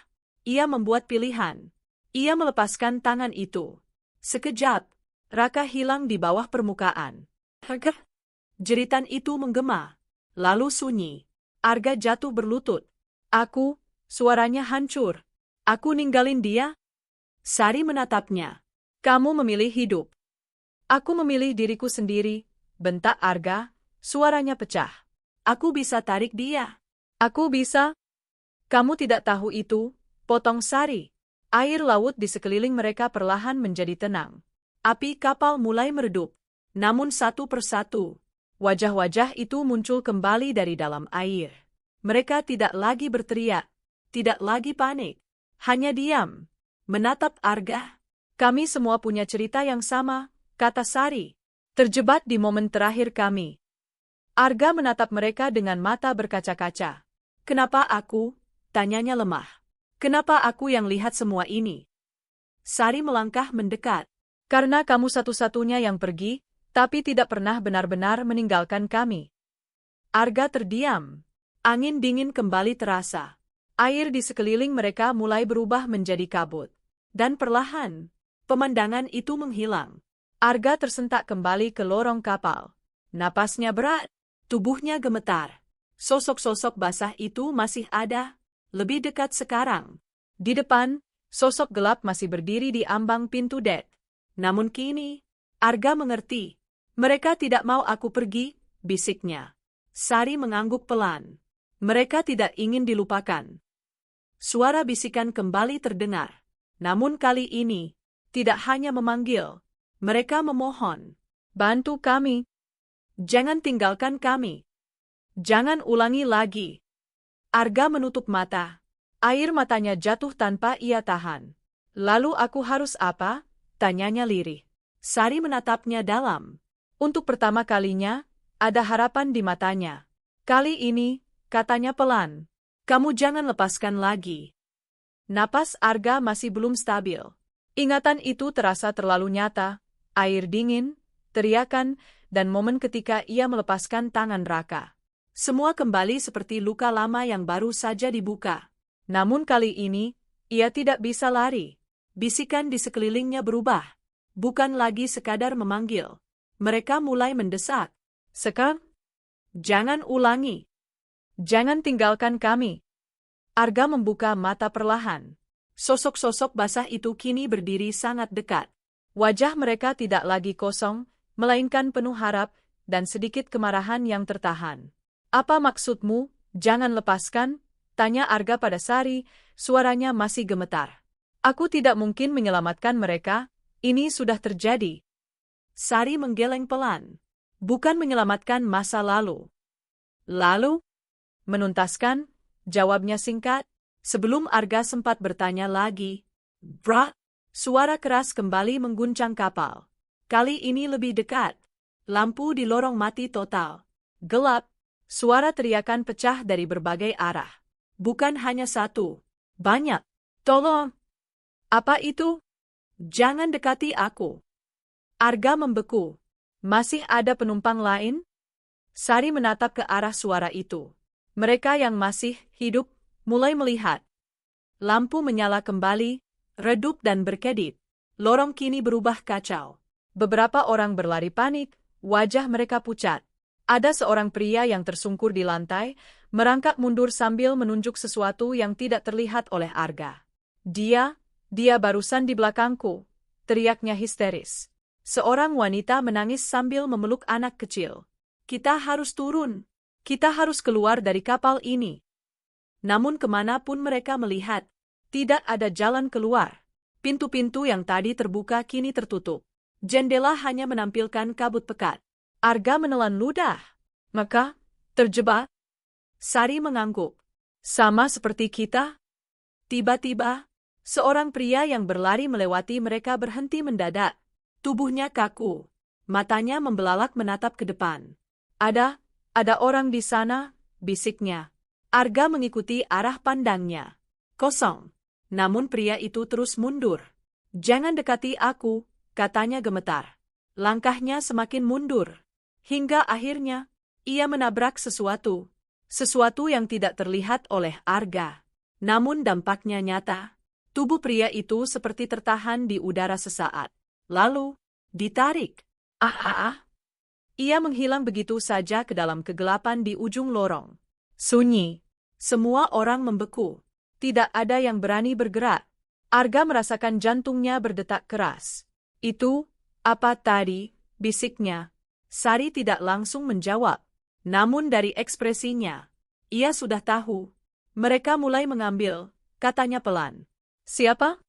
ia membuat pilihan. Ia melepaskan tangan itu. Sekejap, Raka hilang di bawah permukaan. Arga. Jeritan itu menggema. Lalu sunyi. Arga jatuh berlutut. Aku, suaranya hancur. Aku ninggalin dia? Sari menatapnya. Kamu memilih hidup. Aku memilih diriku sendiri, bentak Arga, suaranya pecah. Aku bisa tarik dia. Aku bisa. Kamu tidak tahu itu, potong Sari. Air laut di sekeliling mereka perlahan menjadi tenang. Api kapal mulai meredup. Namun satu persatu, wajah-wajah itu muncul kembali dari dalam air. Mereka tidak lagi berteriak, tidak lagi panik, hanya diam, menatap Arga. Kami semua punya cerita yang sama, kata Sari. Terjebak di momen terakhir kami. Arga menatap mereka dengan mata berkaca-kaca. Kenapa aku? Tanyanya lemah. Kenapa aku yang lihat semua ini? Sari melangkah mendekat. Karena kamu satu-satunya yang pergi, tapi tidak pernah benar-benar meninggalkan kami. Arga terdiam. Angin dingin kembali terasa. Air di sekeliling mereka mulai berubah menjadi kabut. Dan perlahan, pemandangan itu menghilang. Arga tersentak kembali ke lorong kapal. Napasnya berat, tubuhnya gemetar. Sosok-sosok basah itu masih ada, lebih dekat sekarang. Di depan, sosok gelap masih berdiri di ambang pintu dek. Namun kini, Arga mengerti. Mereka tidak mau aku pergi, bisiknya. Sari mengangguk pelan. Mereka tidak ingin dilupakan. Suara bisikan kembali terdengar. Namun kali ini, tidak hanya memanggil. Mereka memohon. Bantu kami. Jangan tinggalkan kami. Jangan ulangi lagi. Arga menutup mata. Air matanya jatuh tanpa ia tahan. Lalu aku harus apa? Tanyanya lirih. Sari menatapnya dalam. Untuk pertama kalinya, ada harapan di matanya. Kali ini, katanya pelan. Kamu jangan lepaskan lagi. Napas Arga masih belum stabil. Ingatan itu terasa terlalu nyata. Air dingin, teriakan, dan momen ketika ia melepaskan tangan Raka. Semua kembali seperti luka lama yang baru saja dibuka. Namun kali ini, ia tidak bisa lari. Bisikan di sekelilingnya berubah. Bukan lagi sekadar memanggil. Mereka mulai mendesak. Sekarang, jangan ulangi. Jangan tinggalkan kami. Arga membuka mata perlahan. Sosok-sosok basah itu kini berdiri sangat dekat. Wajah mereka tidak lagi kosong, melainkan penuh harap dan sedikit kemarahan yang tertahan. Apa maksudmu? Jangan lepaskan, tanya Arga pada Sari, suaranya masih gemetar. Aku tidak mungkin menyelamatkan mereka, ini sudah terjadi. Sari menggeleng pelan. Bukan menyelamatkan masa lalu. Lalu? Menuntaskan, jawabnya singkat, sebelum Arga sempat bertanya lagi. Bra! Suara keras kembali mengguncang kapal. Kali ini lebih dekat. Lampu di lorong mati total. Gelap. Suara teriakan pecah dari berbagai arah. Bukan hanya satu. Banyak. Tolong! Apa itu? Jangan dekati aku. Arga membeku. Masih ada penumpang lain? Sari menatap ke arah suara itu. Mereka yang masih hidup mulai melihat. Lampu menyala kembali, redup dan berkedip. Lorong kini berubah kacau. Beberapa orang berlari panik, wajah mereka pucat. Ada seorang pria yang tersungkur di lantai, merangkak mundur sambil menunjuk sesuatu yang tidak terlihat oleh Arga. Dia barusan di belakangku, teriaknya histeris. Seorang wanita menangis sambil memeluk anak kecil. Kita harus turun. Kita harus keluar dari kapal ini. Namun kemanapun mereka melihat, tidak ada jalan keluar. Pintu-pintu yang tadi terbuka kini tertutup. Jendela hanya menampilkan kabut pekat. Arga menelan ludah. Maka, terjebak? Sari mengangguk. Sama seperti kita? Tiba-tiba, seorang pria yang berlari melewati mereka berhenti mendadak. Tubuhnya kaku. Matanya membelalak menatap ke depan. Ada orang di sana, bisiknya. Arga mengikuti arah pandangnya. Kosong. Namun pria itu terus mundur. Jangan dekati aku, katanya gemetar. Langkahnya semakin mundur. Hingga akhirnya, ia menabrak sesuatu. Sesuatu yang tidak terlihat oleh Arga. Namun dampaknya nyata. Tubuh pria itu seperti tertahan di udara sesaat. Lalu, ditarik. Ia menghilang begitu saja ke dalam kegelapan di ujung lorong. Sunyi. Semua orang membeku. Tidak ada yang berani bergerak. Arga merasakan jantungnya berdetak keras. Itu, apa tadi, bisiknya. Sari tidak langsung menjawab. Namun dari ekspresinya, ia sudah tahu. Mereka mulai mengambil, katanya pelan. Siapa?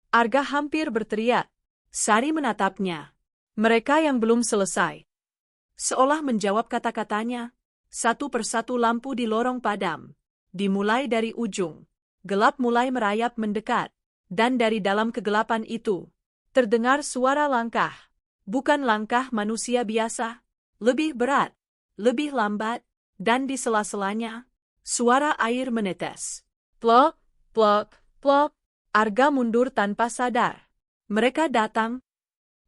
Arga hampir berteriak. Sari menatapnya. Mereka yang belum selesai. Seolah menjawab kata-katanya, satu persatu lampu di lorong padam. Dimulai dari ujung. Gelap mulai merayap mendekat. Dan dari dalam kegelapan itu, terdengar suara langkah. Bukan langkah manusia biasa. Lebih berat, lebih lambat, dan di sela-selanya, suara air menetes. Plok, plok, plok. Arga mundur tanpa sadar. Mereka datang.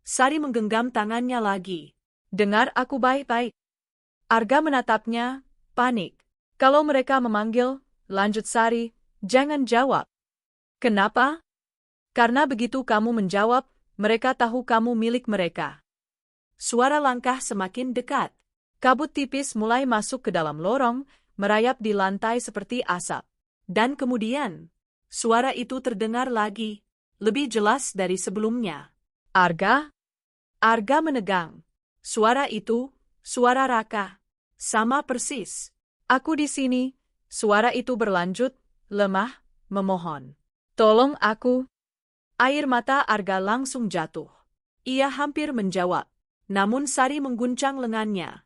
Sari menggenggam tangannya lagi. Dengar aku baik-baik. Arga menatapnya, panik. Kalau mereka memanggil, lanjut Sari, jangan jawab. Kenapa? Karena begitu kamu menjawab, mereka tahu kamu milik mereka. Suara langkah semakin dekat. Kabut tipis mulai masuk ke dalam lorong, merayap di lantai seperti asap. Dan kemudian, suara itu terdengar lagi, lebih jelas dari sebelumnya. Arga? Arga menegang. Suara itu, suara Raka. Sama persis. Aku di sini. Suara itu berlanjut, lemah, memohon. Tolong aku. Air mata Arga langsung jatuh. Ia hampir menjawab. Namun Sari mengguncang lengannya.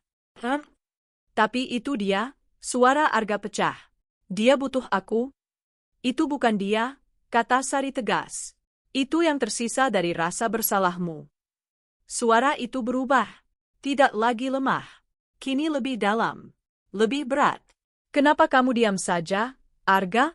Tapi itu dia, suara Arga pecah. Dia butuh aku. Itu bukan dia, kata Sari tegas. Itu yang tersisa dari rasa bersalahmu. Suara itu berubah. Tidak lagi lemah. Kini lebih dalam. Lebih berat. Kenapa kamu diam saja, Arga?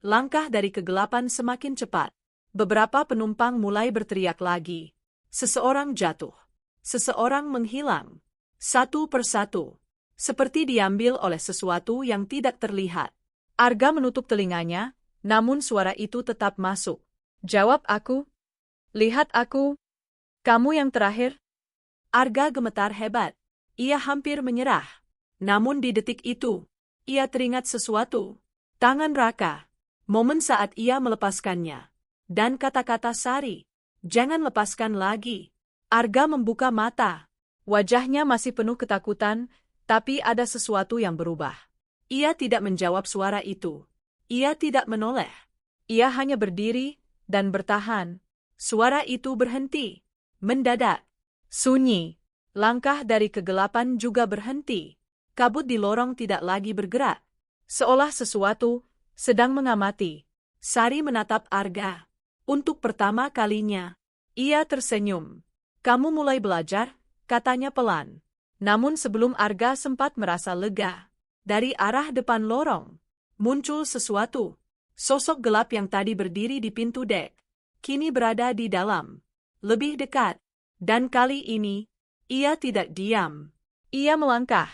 Langkah dari kegelapan semakin cepat. Beberapa penumpang mulai berteriak lagi. Seseorang jatuh. Seseorang menghilang. Satu persatu. Seperti diambil oleh sesuatu yang tidak terlihat. Arga menutup telinganya, namun suara itu tetap masuk. Jawab aku. Lihat aku. Kamu yang terakhir. Arga gemetar hebat. Ia hampir menyerah. Namun di detik itu, Ia teringat sesuatu. Tangan Raka. Momen saat ia melepaskannya. Dan kata-kata Sari. Jangan lepaskan lagi. Arga membuka mata. Wajahnya masih penuh ketakutan, tapi ada sesuatu yang berubah. Ia tidak menjawab suara itu. Ia tidak menoleh. Ia hanya berdiri dan bertahan. Suara itu berhenti. Mendadak. Sunyi. Langkah dari kegelapan juga berhenti. Kabut di lorong tidak lagi bergerak. Seolah sesuatu sedang mengamati. Sari menatap Arga. Untuk pertama kalinya, ia tersenyum. Kamu mulai belajar, katanya pelan. Namun sebelum Arga sempat merasa lega, dari arah depan lorong, muncul sesuatu. Sosok gelap yang tadi berdiri di pintu dek, kini berada di dalam. Lebih dekat. Dan kali ini, ia tidak diam. Ia melangkah.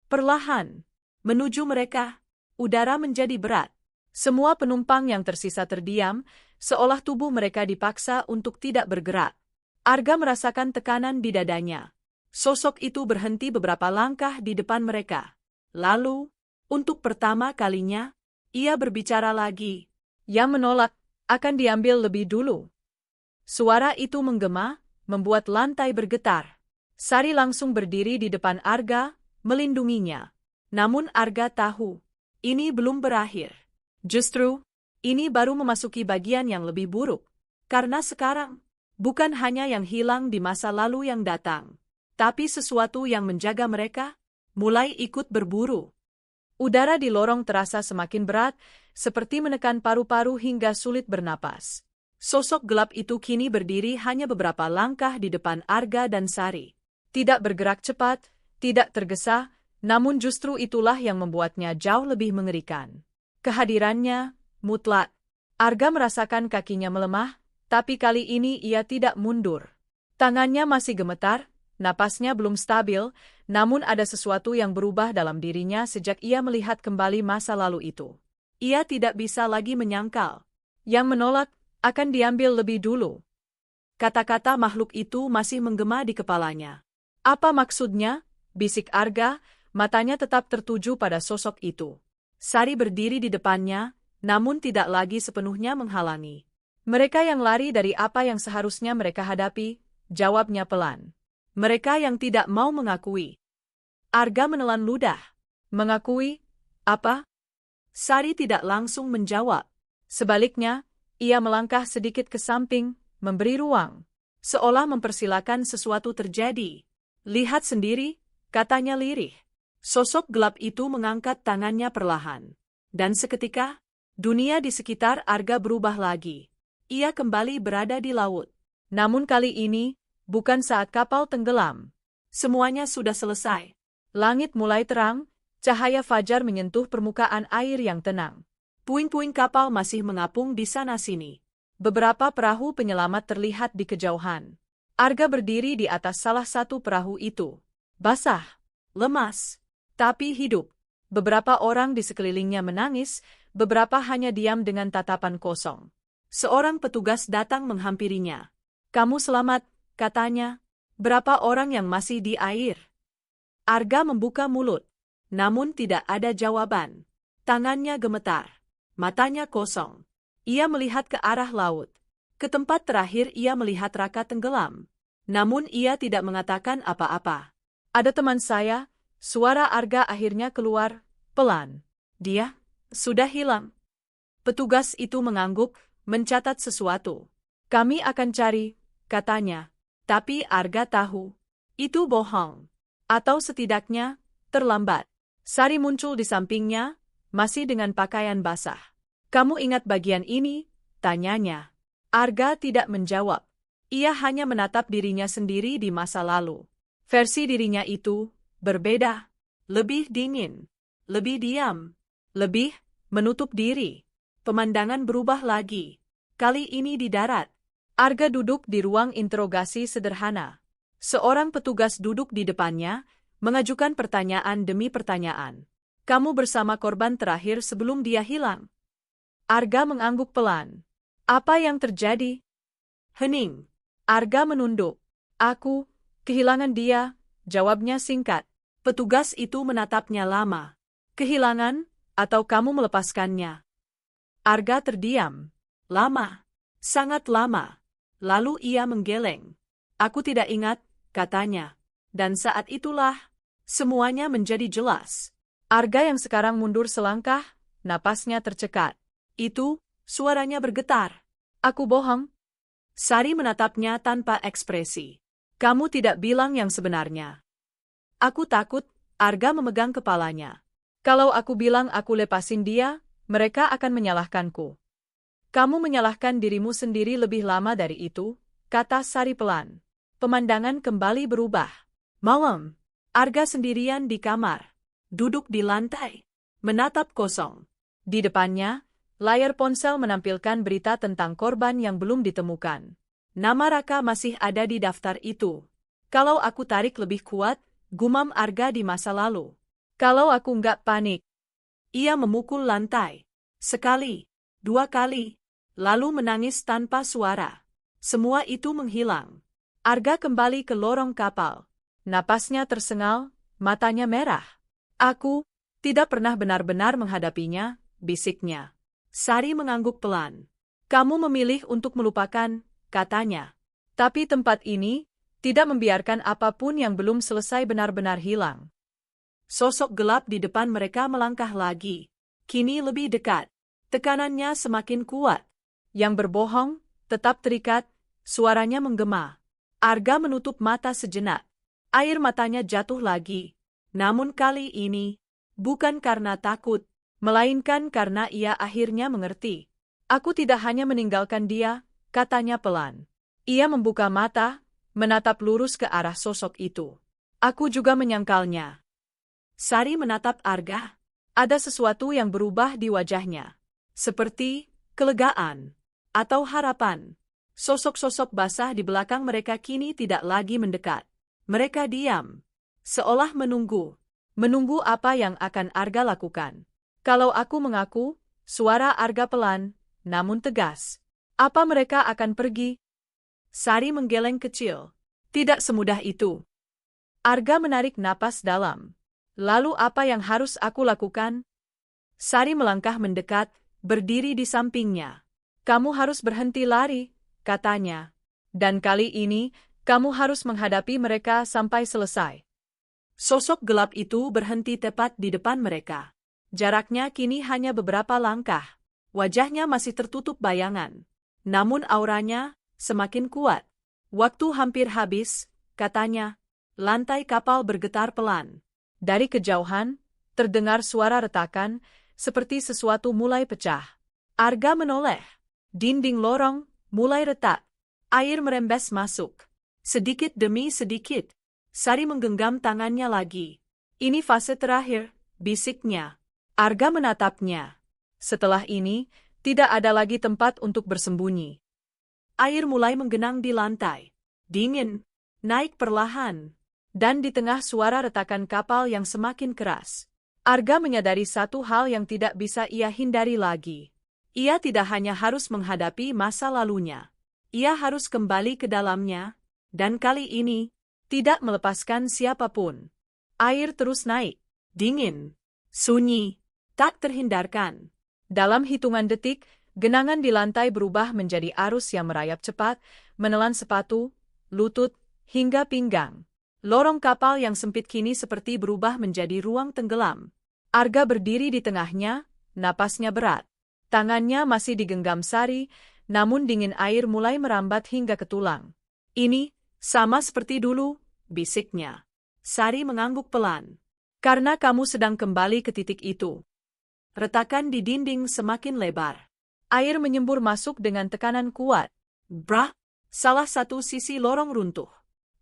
Perlahan, menuju mereka, udara menjadi berat. Semua penumpang yang tersisa terdiam, seolah tubuh mereka dipaksa untuk tidak bergerak. Arga merasakan tekanan di dadanya. Sosok itu berhenti beberapa langkah di depan mereka. Lalu, untuk pertama kalinya, ia berbicara lagi. Yang menolak, akan diambil lebih dulu. Suara itu menggema, membuat lantai bergetar. Sari langsung berdiri di depan Arga, melindunginya. Namun Arga tahu, ini belum berakhir. Justru, ini baru memasuki bagian yang lebih buruk. Karena sekarang, bukan hanya yang hilang di masa lalu yang datang, tapi sesuatu yang menjaga mereka, mulai ikut berburu. Udara di lorong terasa semakin berat, seperti menekan paru-paru hingga sulit bernapas. Sosok gelap itu kini berdiri hanya beberapa langkah di depan Arga dan Sari. Tidak bergerak cepat, tidak tergesa, namun justru itulah yang membuatnya jauh lebih mengerikan. Kehadirannya mutlak. Arga merasakan kakinya melemah, tapi kali ini ia tidak mundur. Tangannya masih gemetar, napasnya belum stabil, namun ada sesuatu yang berubah dalam dirinya sejak ia melihat kembali masa lalu itu. Ia tidak bisa lagi menyangkal. Yang menolak akan diambil lebih dulu. Kata-kata makhluk itu masih menggema di kepalanya. Apa maksudnya? Bisik Arga, matanya tetap tertuju pada sosok itu. Sari berdiri di depannya, namun tidak lagi sepenuhnya menghalangi. Mereka yang lari dari apa yang seharusnya mereka hadapi, jawabnya pelan. Mereka yang tidak mau mengakui. Arga menelan ludah. Mengakui? Apa? Sari tidak langsung menjawab. Sebaliknya, ia melangkah sedikit ke samping, memberi ruang. Seolah mempersilakan sesuatu terjadi. Lihat sendiri, katanya lirih. Sosok gelap itu mengangkat tangannya perlahan. Dan seketika, dunia di sekitar Arga berubah lagi. Ia kembali berada di laut. Namun kali ini, bukan saat kapal tenggelam. Semuanya sudah selesai. Langit mulai terang, cahaya fajar menyentuh permukaan air yang tenang. Puing-puing kapal masih mengapung di sana-sini. Beberapa perahu penyelamat terlihat di kejauhan. Arga berdiri di atas salah satu perahu itu. Basah, lemas, tapi hidup. Beberapa orang di sekelilingnya menangis, beberapa hanya diam dengan tatapan kosong. Seorang petugas datang menghampirinya. Kamu selamat, katanya. Berapa orang yang masih di air? Arga membuka mulut, namun tidak ada jawaban. Tangannya gemetar, matanya kosong. Ia melihat ke arah laut. Ke tempat terakhir ia melihat Raka tenggelam. Namun ia tidak mengatakan apa-apa. Ada teman saya, suara Arga akhirnya keluar, pelan. Dia sudah hilang. Petugas itu mengangguk, mencatat sesuatu. Kami akan cari, katanya. Tapi Arga tahu, itu bohong. Atau setidaknya, terlambat. Sari muncul di sampingnya, masih dengan pakaian basah. Kamu ingat bagian ini? Tanyanya. Arga tidak menjawab. Ia hanya menatap dirinya sendiri di masa lalu. Versi dirinya itu berbeda. Lebih dingin. Lebih diam. Lebih menutup diri. Pemandangan berubah lagi. Kali ini di darat. Arga duduk di ruang interogasi sederhana. Seorang petugas duduk di depannya, mengajukan pertanyaan demi pertanyaan. Kamu bersama korban terakhir sebelum dia hilang? Arga mengangguk pelan. Apa yang terjadi? Hening. Arga menunduk. Aku kehilangan dia, jawabnya singkat. Petugas itu menatapnya lama. Kehilangan, atau kamu melepaskannya? Arga terdiam. Lama. Sangat lama. Lalu ia menggeleng. Aku tidak ingat, katanya. Dan saat itulah, semuanya menjadi jelas. Arga yang sekarang mundur selangkah, napasnya tercekat. Itu, suaranya bergetar. Aku bohong. Sari menatapnya tanpa ekspresi. Kamu tidak bilang yang sebenarnya. Aku takut, Arga memegang kepalanya. Kalau aku bilang aku lepasin dia, mereka akan menyalahkanku. Kamu menyalahkan dirimu sendiri lebih lama dari itu, kata Sari pelan. Pemandangan kembali berubah. Malam. Arga sendirian di kamar. Duduk di lantai. Menatap kosong. Di depannya, layar ponsel menampilkan berita tentang korban yang belum ditemukan. Nama Raka masih ada di daftar itu. Kalau aku tarik lebih kuat, gumam Arga di masa lalu. Kalau aku nggak panik. Ia memukul lantai. Sekali, 2 kali, lalu menangis tanpa suara. Semua itu menghilang. Arga kembali ke lorong kapal. Napasnya tersengal, matanya merah. Aku tidak pernah benar-benar menghadapinya, bisiknya. Sari mengangguk pelan. Kamu memilih untuk melupakan, katanya. Tapi tempat ini tidak membiarkan apapun yang belum selesai benar-benar hilang. Sosok gelap di depan mereka melangkah lagi. Kini lebih dekat. Tekanannya semakin kuat. Yang berbohong, tetap terikat, suaranya menggema. Arga menutup mata sejenak. Air matanya jatuh lagi. Namun kali ini, bukan karena takut, melainkan karena ia akhirnya mengerti. Aku tidak hanya meninggalkan dia, katanya pelan. Ia membuka mata, menatap lurus ke arah sosok itu. Aku juga menyangkalnya. Sari menatap Arga. Ada sesuatu yang berubah di wajahnya. Seperti kelegaan atau harapan. Sosok-sosok basah di belakang mereka kini tidak lagi mendekat. Mereka diam, seolah menunggu. Menunggu apa yang akan Arga lakukan. Kalau aku mengaku, suara Arga pelan, namun tegas. Apa mereka akan pergi? Sari menggeleng kecil. Tidak semudah itu. Arga menarik napas dalam. Lalu apa yang harus aku lakukan? Sari melangkah mendekat, berdiri di sampingnya. Kamu harus berhenti lari, katanya. Dan kali ini, kamu harus menghadapi mereka sampai selesai. Sosok gelap itu berhenti tepat di depan mereka. Jaraknya kini hanya beberapa langkah. Wajahnya masih tertutup bayangan. Namun auranya semakin kuat. Waktu hampir habis, katanya. Lantai kapal bergetar pelan. Dari kejauhan, terdengar suara retakan, seperti sesuatu mulai pecah. Arga menoleh. Dinding lorong mulai retak. Air merembes masuk. Sedikit demi sedikit. Sari menggenggam tangannya lagi. Ini fase terakhir, bisiknya. Arga menatapnya. Setelah ini, tidak ada lagi tempat untuk bersembunyi. Air mulai menggenang di lantai. Dingin. Naik perlahan. Dan di tengah suara retakan kapal yang semakin keras, Arga menyadari satu hal yang tidak bisa ia hindari lagi. Ia tidak hanya harus menghadapi masa lalunya. Ia harus kembali ke dalamnya, dan kali ini, tidak melepaskan siapapun. Air terus naik, dingin, sunyi, tak terhindarkan. Dalam hitungan detik, genangan di lantai berubah menjadi arus yang merayap cepat, menelan sepatu, lutut, hingga pinggang. Lorong kapal yang sempit kini seperti berubah menjadi ruang tenggelam. Arga berdiri di tengahnya, napasnya berat. Tangannya masih digenggam Sari, namun dingin air mulai merambat hingga ke tulang. Ini, sama seperti dulu, bisiknya. Sari mengangguk pelan. Karena kamu sedang kembali ke titik itu. Retakan di dinding semakin lebar. Air menyembur masuk dengan tekanan kuat. Brak! Salah satu sisi lorong runtuh.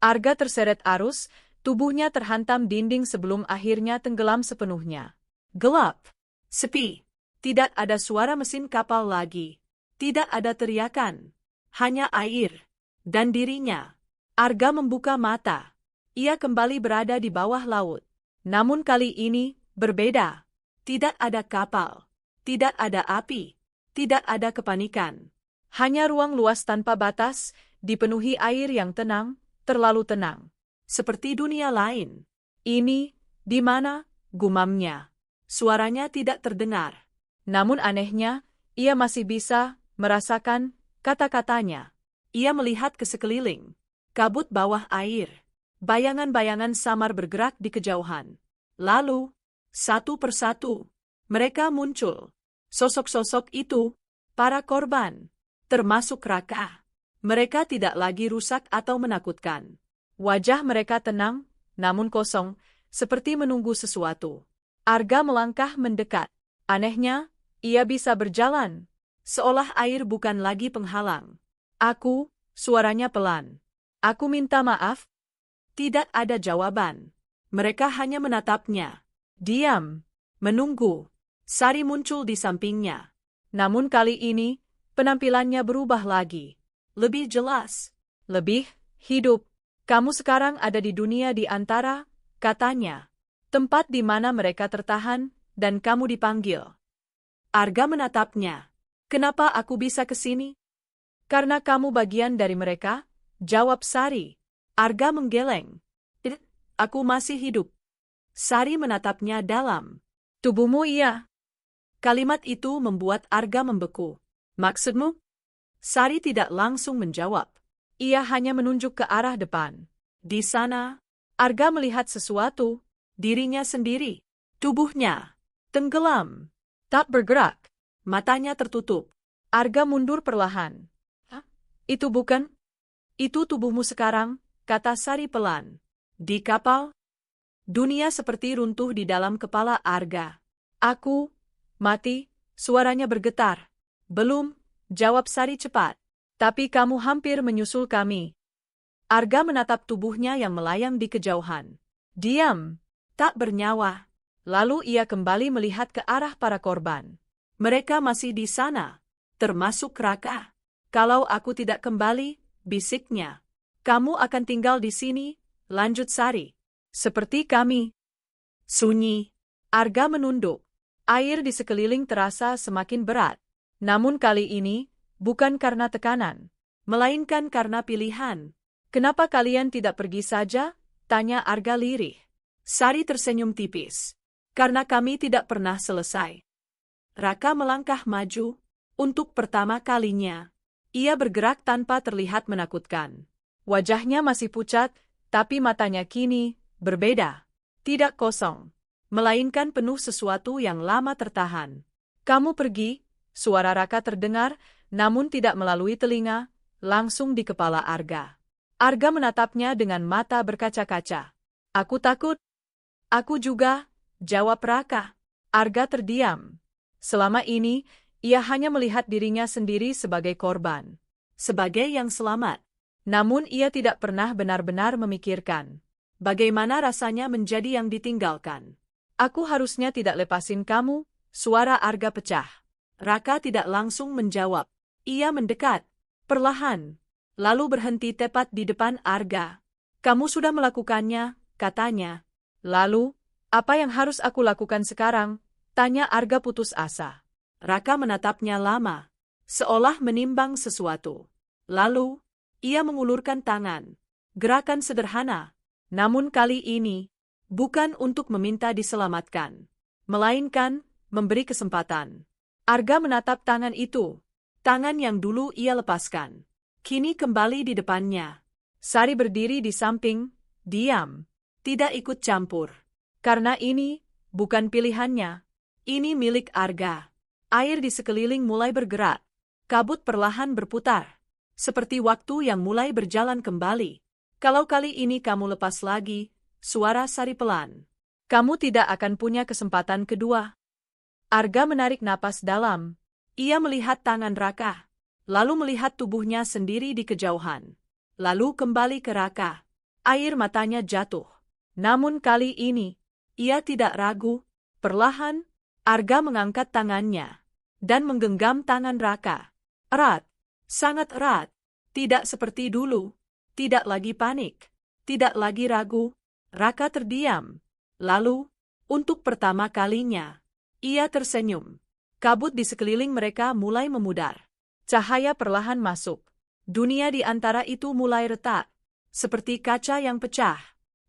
Arga terseret arus, tubuhnya terhantam dinding sebelum akhirnya tenggelam sepenuhnya. Gelap. Sepi. Tidak ada suara mesin kapal lagi. Tidak ada teriakan. Hanya air. Dan dirinya. Arga membuka mata. Ia kembali berada di bawah laut. Namun kali ini, berbeda. Tidak ada kapal. Tidak ada api. Tidak ada kepanikan. Hanya ruang luas tanpa batas, dipenuhi air yang tenang, terlalu tenang. Seperti dunia lain. Ini, di mana, gumamnya. suaranya tidak terdengar. Namun anehnya, ia masih bisa merasakan kata-katanya. Ia melihat ke sekeliling. Kabut bawah air. Bayangan-bayangan samar bergerak di kejauhan. Lalu, satu persatu, mereka muncul. Sosok-sosok itu, para korban, termasuk Raka. Mereka tidak lagi rusak atau menakutkan. Wajah mereka tenang, namun kosong, seperti menunggu sesuatu. Arga melangkah mendekat. Anehnya, ia bisa berjalan. Seolah air bukan lagi penghalang. Aku, suaranya pelan. Aku minta maaf. Tidak ada jawaban. Mereka hanya menatapnya. Diam. Menunggu. Sari muncul di sampingnya. Namun kali ini, penampilannya berubah lagi. Lebih jelas. Lebih hidup. Kamu sekarang ada di dunia di antara, katanya. Tempat di mana mereka tertahan, dan kamu dipanggil. Arga menatapnya. Kenapa aku bisa ke sini? Karena kamu bagian dari mereka, jawab Sari. Arga menggeleng. Aku masih hidup. Sari menatapnya dalam. Tubuhmu iya. Kalimat itu membuat Arga membeku. Maksudmu? Sari tidak langsung menjawab. Ia hanya menunjuk ke arah depan. Di sana, Arga melihat sesuatu, dirinya sendiri. Tubuhnya tenggelam, tak bergerak. Matanya tertutup. Arga mundur perlahan. Itu bukan? Itu tubuhmu sekarang, kata Sari pelan. Di kapal? Dunia seperti runtuh di dalam kepala Arga. Aku mati, suaranya bergetar. Belum, jawab Sari cepat. Tapi kamu hampir menyusul kami. Arga menatap tubuhnya yang melayang di kejauhan. Diam, tak bernyawa. Lalu ia kembali melihat ke arah para korban. Mereka masih di sana, termasuk Raka. Kalau aku tidak kembali, bisiknya. Kamu akan tinggal di sini, lanjut Sari. Seperti kami. Sunyi. Arga menunduk. Air di sekeliling terasa semakin berat. Namun kali ini, bukan karena tekanan, melainkan karena pilihan. Kenapa kalian tidak pergi saja? Tanya Arga lirih. Sari tersenyum tipis. Karena kami tidak pernah selesai. Raka melangkah maju. Untuk pertama kalinya, ia bergerak tanpa terlihat menakutkan. Wajahnya masih pucat, tapi matanya kini berbeda. Tidak kosong, melainkan penuh sesuatu yang lama tertahan. Kamu pergi, suara Raka terdengar, namun tidak melalui telinga, langsung di kepala Arga. Arga menatapnya dengan mata berkaca-kaca. Aku takut. Aku juga, jawab Raka. Arga terdiam. Selama ini, ia hanya melihat dirinya sendiri sebagai korban. Sebagai yang selamat. Namun ia tidak pernah benar-benar memikirkan. Bagaimana rasanya menjadi yang ditinggalkan. Aku harusnya tidak lepasin kamu, suara Arga pecah. Raka tidak langsung menjawab. Ia mendekat, perlahan, lalu berhenti tepat di depan Arga. Kamu sudah melakukannya, katanya. Lalu, apa yang harus aku lakukan sekarang? Tanya Arga putus asa. Raka menatapnya lama, seolah menimbang sesuatu. Lalu, ia mengulurkan tangan. Gerakan sederhana, namun kali ini, bukan untuk meminta diselamatkan, melainkan memberi kesempatan. Arga menatap tangan itu. Tangan yang dulu ia lepaskan. Kini kembali di depannya. Sari berdiri di samping, diam. Tidak ikut campur. Karena ini, bukan pilihannya. Ini milik Arga. Air di sekeliling mulai bergerak. Kabut perlahan berputar. Seperti waktu yang mulai berjalan kembali. Kalau kali ini kamu lepas lagi, suara Sari pelan. Kamu tidak akan punya kesempatan kedua. Arga menarik napas dalam. Ia melihat tangan Raka. Lalu melihat tubuhnya sendiri di kejauhan. Lalu kembali ke Raka. Air matanya jatuh. Namun kali ini, ia tidak ragu. Perlahan, Arga mengangkat tangannya. Dan menggenggam tangan Raka. Erat. Sangat erat. Tidak seperti dulu. Tidak lagi panik. Tidak lagi ragu. Raka terdiam. Lalu, untuk pertama kalinya, ia tersenyum. Kabut di sekeliling mereka mulai memudar. Cahaya perlahan masuk. Dunia di antara itu mulai retak. Seperti kaca yang pecah.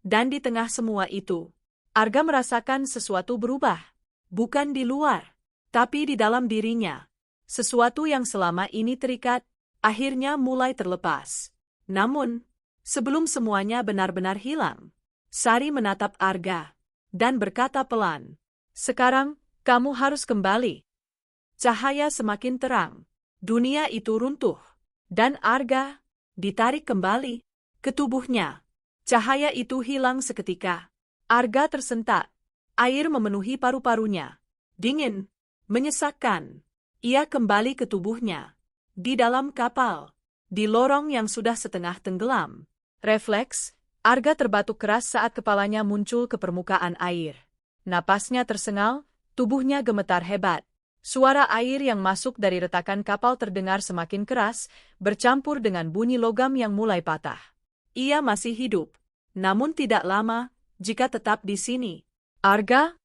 Dan di tengah semua itu, Arga merasakan sesuatu berubah. Bukan di luar, tapi di dalam dirinya. Sesuatu yang selama ini terikat, akhirnya mulai terlepas. Namun, sebelum semuanya benar-benar hilang, Sari menatap Arga dan berkata pelan, "Sekarang, kamu harus kembali." Cahaya semakin terang, dunia itu runtuh, dan Arga ditarik kembali ke tubuhnya. Cahaya itu hilang seketika. Arga tersentak, air memenuhi paru-parunya. Dingin, menyesakkan. Ia kembali ke tubuhnya. Di dalam kapal, di lorong yang sudah setengah tenggelam. Refleks, Arga terbatuk keras saat kepalanya muncul ke permukaan air. Napasnya tersengal, tubuhnya gemetar hebat. Suara air yang masuk dari retakan kapal terdengar semakin keras, bercampur dengan bunyi logam yang mulai patah. Ia masih hidup, namun tidak lama jika tetap di sini. Arga?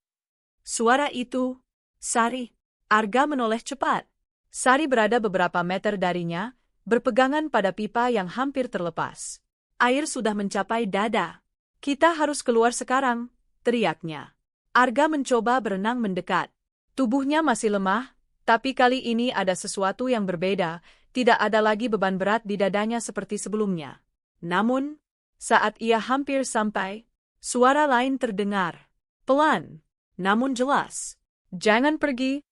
Suara itu, Sari. Arga menoleh cepat. Sari berada beberapa meter darinya, berpegangan pada pipa yang hampir terlepas. Air sudah mencapai dada. "Kita harus keluar sekarang," teriaknya. Arga mencoba berenang mendekat. Tubuhnya masih lemah, tapi kali ini ada sesuatu yang berbeda, tidak ada lagi beban berat di dadanya seperti sebelumnya. Namun, saat ia hampir sampai, suara lain terdengar. Pelan, namun jelas. "Jangan pergi."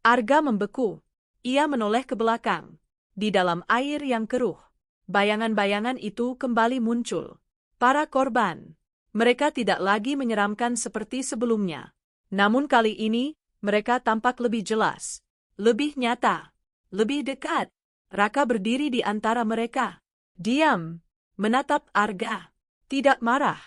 Arga membeku. Ia menoleh ke belakang. Di dalam air yang keruh, bayangan-bayangan itu kembali muncul. Para korban. Mereka tidak lagi menyeramkan seperti sebelumnya. Namun kali ini, mereka tampak lebih jelas. Lebih nyata. Lebih dekat. Raka berdiri di antara mereka. Diam. Menatap Arga. Tidak marah.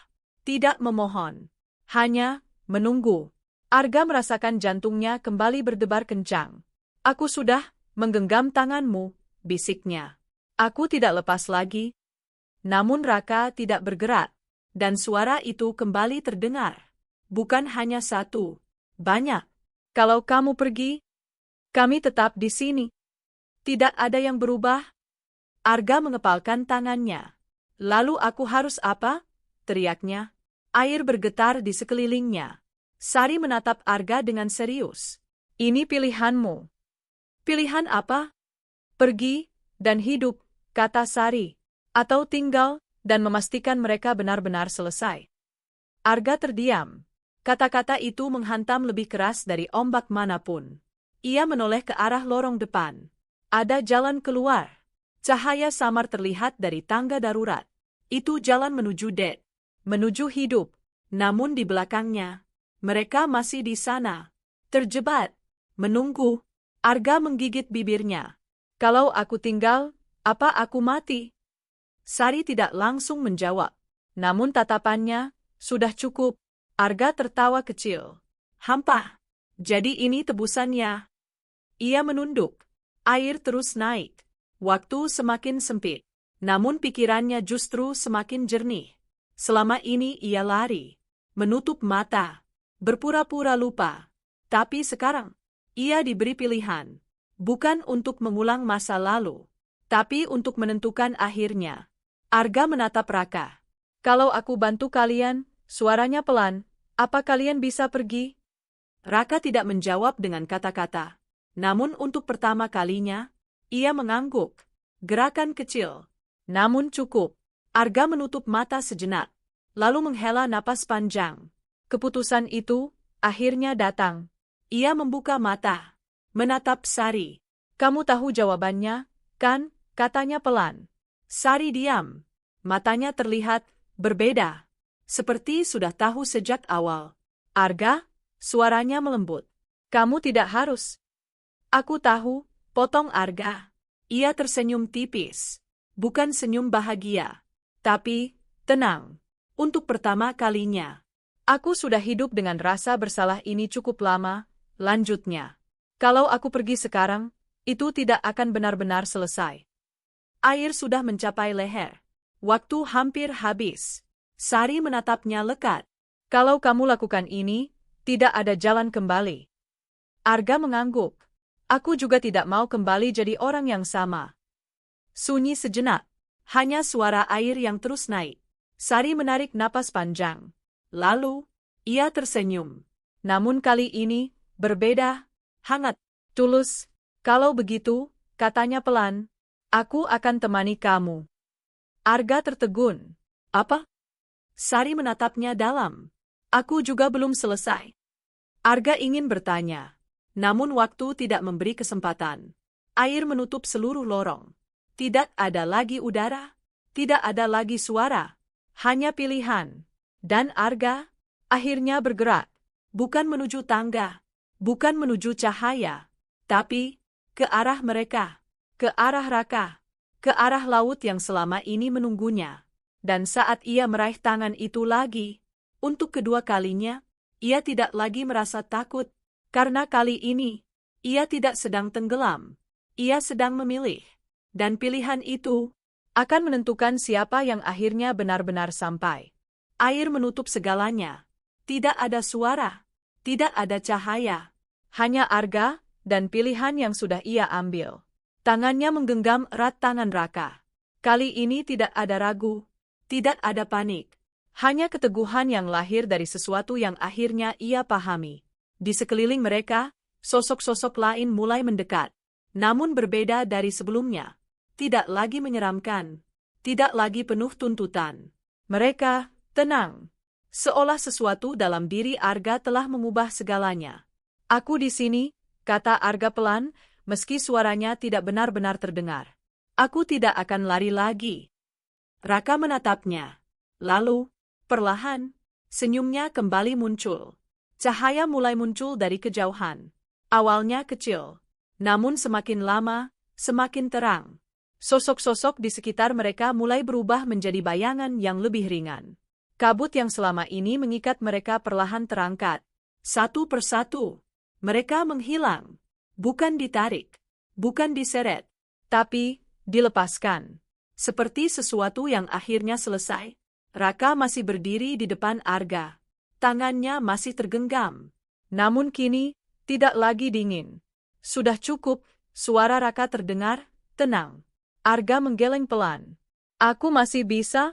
Tidak memohon. Hanya menunggu. Arga merasakan jantungnya kembali berdebar kencang. "Aku sudah menggenggam tanganmu," bisiknya. "Aku tidak lepas lagi." Namun Raka tidak bergerak, dan suara itu kembali terdengar. Bukan hanya satu, banyak. "Kalau kamu pergi, kami tetap di sini." Tidak ada yang berubah. Arga mengepalkan tangannya. "Lalu aku harus apa?" teriaknya. Air bergetar di sekelilingnya. Sari menatap Arga dengan serius. "Ini pilihanmu." "Pilihan apa?" "Pergi dan hidup," kata Sari. "Atau tinggal dan memastikan mereka benar-benar selesai." Arga terdiam. Kata-kata itu menghantam lebih keras dari ombak manapun. Ia menoleh ke arah lorong depan. Ada jalan keluar. Cahaya samar terlihat dari tangga darurat. Itu jalan menuju Det. Menuju hidup. Namun di belakangnya, mereka masih di sana. Terjebak. Menunggu. Arga menggigit bibirnya. "Kalau aku tinggal, apa aku mati?" Sari tidak langsung menjawab. Namun tatapannya, "Sudah cukup." Arga tertawa kecil. "Hampa. Jadi ini tebusannya." Ia menunduk. Air terus naik. Waktu semakin sempit. Namun pikirannya justru semakin jernih. Selama ini ia lari. Menutup mata. Berpura-pura lupa. Tapi sekarang, ia diberi pilihan. Bukan untuk mengulang masa lalu, tapi untuk menentukan akhirnya. Arga menatap Raka. "Kalau aku bantu kalian," suaranya pelan, "apa kalian bisa pergi?" Raka tidak menjawab dengan kata-kata. Namun untuk pertama kalinya, ia mengangguk. Gerakan kecil, namun cukup. Arga menutup mata sejenak, lalu menghela napas panjang. Keputusan itu akhirnya datang. Ia membuka mata, menatap Sari. "Kamu tahu jawabannya, kan?" katanya pelan. Sari diam. Matanya terlihat berbeda, seperti sudah tahu sejak awal. "Arga?" suaranya melembut. "Kamu tidak harus." "Aku tahu," potong Arga. Ia tersenyum tipis. Bukan senyum bahagia, tapi tenang. Untuk pertama kalinya. "Aku sudah hidup dengan rasa bersalah ini cukup lama," lanjutnya. "Kalau aku pergi sekarang, itu tidak akan benar-benar selesai." Air sudah mencapai leher. Waktu hampir habis. Sari menatapnya lekat. "Kalau kamu lakukan ini, tidak ada jalan kembali." Arga mengangguk. "Aku juga tidak mau kembali jadi orang yang sama." Sunyi sejenak. Hanya suara air yang terus naik. Sari menarik napas panjang. Lalu, ia tersenyum. Namun kali ini, Berbeda, hangat, tulus. Kalau begitu, katanya pelan, aku akan temani kamu. Arga tertegun. Apa? Sari menatapnya dalam. Aku juga belum selesai. Arga ingin bertanya, namun waktu tidak memberi kesempatan. Air menutup seluruh lorong. Tidak ada lagi udara, tidak ada lagi suara, hanya pilihan. Dan Arga akhirnya bergerak, bukan menuju tangga, bukan menuju cahaya, tapi ke arah mereka, ke arah Raka, ke arah laut yang selama ini menunggunya. Dan saat ia meraih tangan itu lagi, untuk kedua kalinya, ia tidak lagi merasa takut, karena kali ini, ia tidak sedang tenggelam, ia sedang memilih. Dan pilihan itu akan menentukan siapa yang akhirnya benar-benar sampai. Air menutup segalanya, tidak ada suara, tidak ada cahaya, hanya Arga dan pilihan yang sudah ia ambil. Tangannya menggenggam erat tangan Raka. Kali ini tidak ada ragu, tidak ada panik. Hanya keteguhan yang lahir dari sesuatu yang akhirnya ia pahami. Di sekeliling mereka, sosok-sosok lain mulai mendekat. Namun berbeda dari sebelumnya. Tidak lagi menyeramkan. Tidak lagi penuh tuntutan. Mereka tenang. Seolah sesuatu dalam diri Arga telah mengubah segalanya. Aku di sini, kata Arga pelan, meski suaranya tidak benar-benar terdengar. Aku tidak akan lari lagi. Raka menatapnya. Lalu, perlahan, senyumnya kembali muncul. Cahaya mulai muncul dari kejauhan. Awalnya kecil, namun semakin lama, semakin terang. Sosok-sosok di sekitar mereka mulai berubah menjadi bayangan yang lebih ringan. Kabut yang selama ini mengikat mereka perlahan terangkat. Satu persatu, mereka menghilang. Bukan ditarik, bukan diseret, tapi dilepaskan. Seperti sesuatu yang akhirnya selesai. Raka masih berdiri di depan Arga. Tangannya masih tergenggam. Namun kini, tidak lagi dingin. Sudah cukup, suara Raka terdengar, tenang. Arga menggeleng pelan. Aku masih bisa?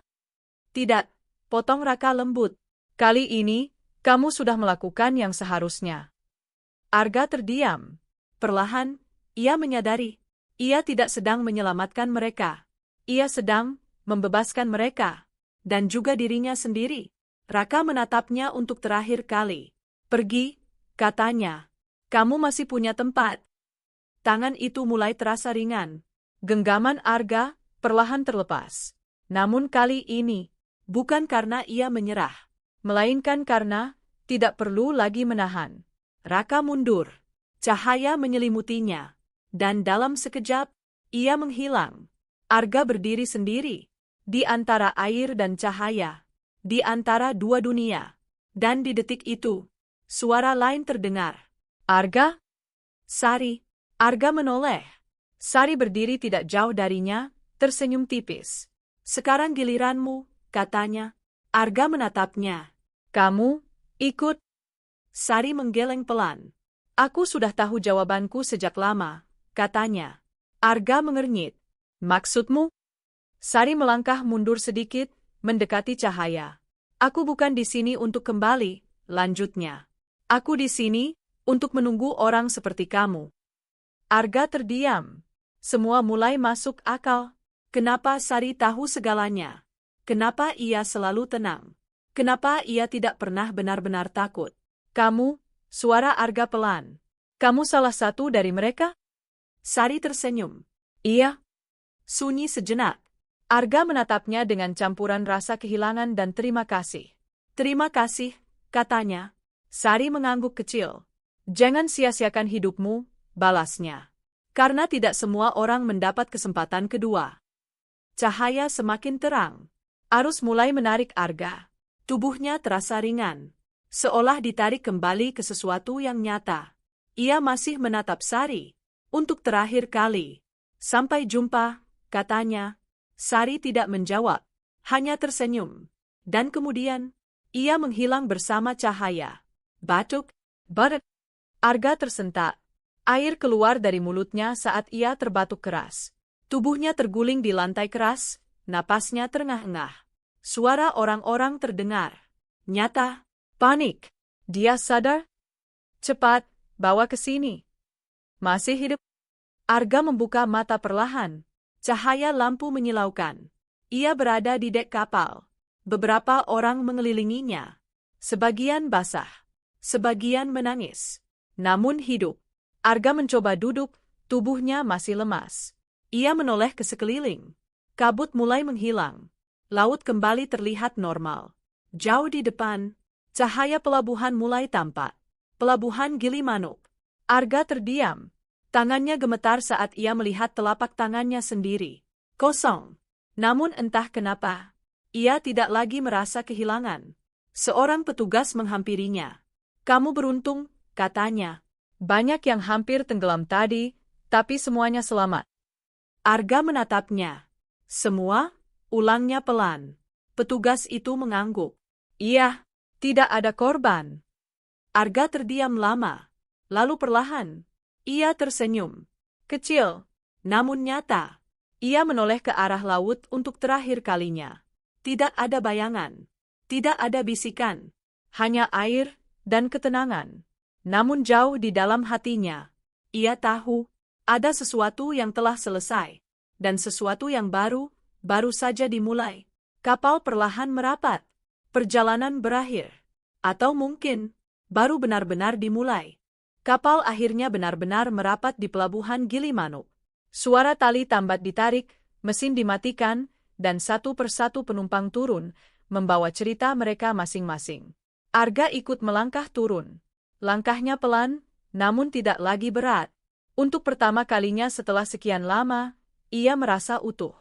Tidak, potong Raka lembut. Kali ini, kamu sudah melakukan yang seharusnya. Arga terdiam. Perlahan, ia menyadari, ia tidak sedang menyelamatkan mereka. Ia sedang membebaskan mereka. Dan juga dirinya sendiri. Raka menatapnya untuk terakhir kali. Pergi, katanya. Kamu masih punya tempat. Tangan itu mulai terasa ringan. Genggaman Arga perlahan terlepas. Namun kali ini, bukan karena ia menyerah, melainkan karena tidak perlu lagi menahan. Raka mundur. Cahaya menyelimutinya. Dan dalam sekejap, ia menghilang. Arga berdiri sendiri. Di antara air dan cahaya. Di antara dua dunia. Dan di detik itu, suara lain terdengar. Arga? Sari. Arga menoleh. Sari berdiri tidak jauh darinya, tersenyum tipis. Sekarang giliranmu, katanya. Arga menatapnya. Kamu, ikut. Sari menggeleng pelan. Aku sudah tahu jawabanku sejak lama, katanya. Arga mengernyit. Maksudmu? Sari melangkah mundur sedikit, mendekati cahaya. Aku bukan di sini untuk kembali, lanjutnya. Aku di sini untuk menunggu orang seperti kamu. Arga terdiam. Semua mulai masuk akal. Kenapa Sari tahu segalanya? Kenapa ia selalu tenang? Kenapa ia tidak pernah benar-benar takut? Kamu, suara Arga pelan. Kamu salah satu dari mereka? Sari tersenyum. Iya. Sunyi sejenak. Arga menatapnya dengan campuran rasa kehilangan dan terima kasih. Terima kasih, katanya. Sari mengangguk kecil. Jangan sia-siakan hidupmu, balasnya. Karena tidak semua orang mendapat kesempatan kedua. Cahaya semakin terang. Arus mulai menarik Arga. Tubuhnya terasa ringan. Seolah ditarik kembali ke sesuatu yang nyata. Ia masih menatap Sari. Untuk terakhir kali. Sampai jumpa, katanya. Sari tidak menjawab. Hanya tersenyum. Dan kemudian, ia menghilang bersama cahaya. Batuk. Baret. Arga tersentak. Air keluar dari mulutnya saat ia terbatuk keras. Tubuhnya terguling di lantai keras, napasnya terengah-engah. Suara orang-orang terdengar. Nyata, panik. Dia sadar? Cepat, Bawa ke sini. Masih hidup? Arga membuka mata perlahan. Cahaya lampu menyilaukan. Ia berada di dek kapal. Beberapa orang mengelilinginya. Sebagian basah. Sebagian menangis. Namun hidup. Arga mencoba duduk, tubuhnya masih lemas. Ia menoleh ke sekeliling. Kabut mulai menghilang. Laut kembali terlihat normal. Jauh di depan, cahaya pelabuhan mulai tampak. Pelabuhan Gilimanuk. Arga terdiam. Tangannya gemetar saat ia melihat telapak tangannya sendiri. Kosong. Namun entah kenapa, ia tidak lagi merasa kehilangan. Seorang petugas menghampirinya. Kamu beruntung, katanya. Banyak yang hampir tenggelam tadi, tapi semuanya selamat. Arga menatapnya. Semua? Ulangnya pelan. Petugas itu mengangguk. Iya, tidak ada korban. Arga terdiam lama. Lalu perlahan, ia tersenyum. Kecil, namun nyata. Ia menoleh ke arah laut untuk terakhir kalinya. Tidak ada bayangan. Tidak ada bisikan. Hanya air dan ketenangan. Namun jauh di dalam hatinya, ia tahu ada sesuatu yang telah selesai. Dan sesuatu yang baru saja dimulai. Kapal perlahan merapat. Perjalanan berakhir. Atau mungkin, baru benar-benar dimulai. Kapal akhirnya benar-benar merapat di pelabuhan Gilimanuk. Suara tali tambat ditarik, mesin dimatikan, dan satu persatu penumpang turun, membawa cerita mereka masing-masing. Arga ikut melangkah turun. Langkahnya pelan, namun tidak lagi berat. Untuk pertama kalinya setelah sekian lama, ia merasa utuh.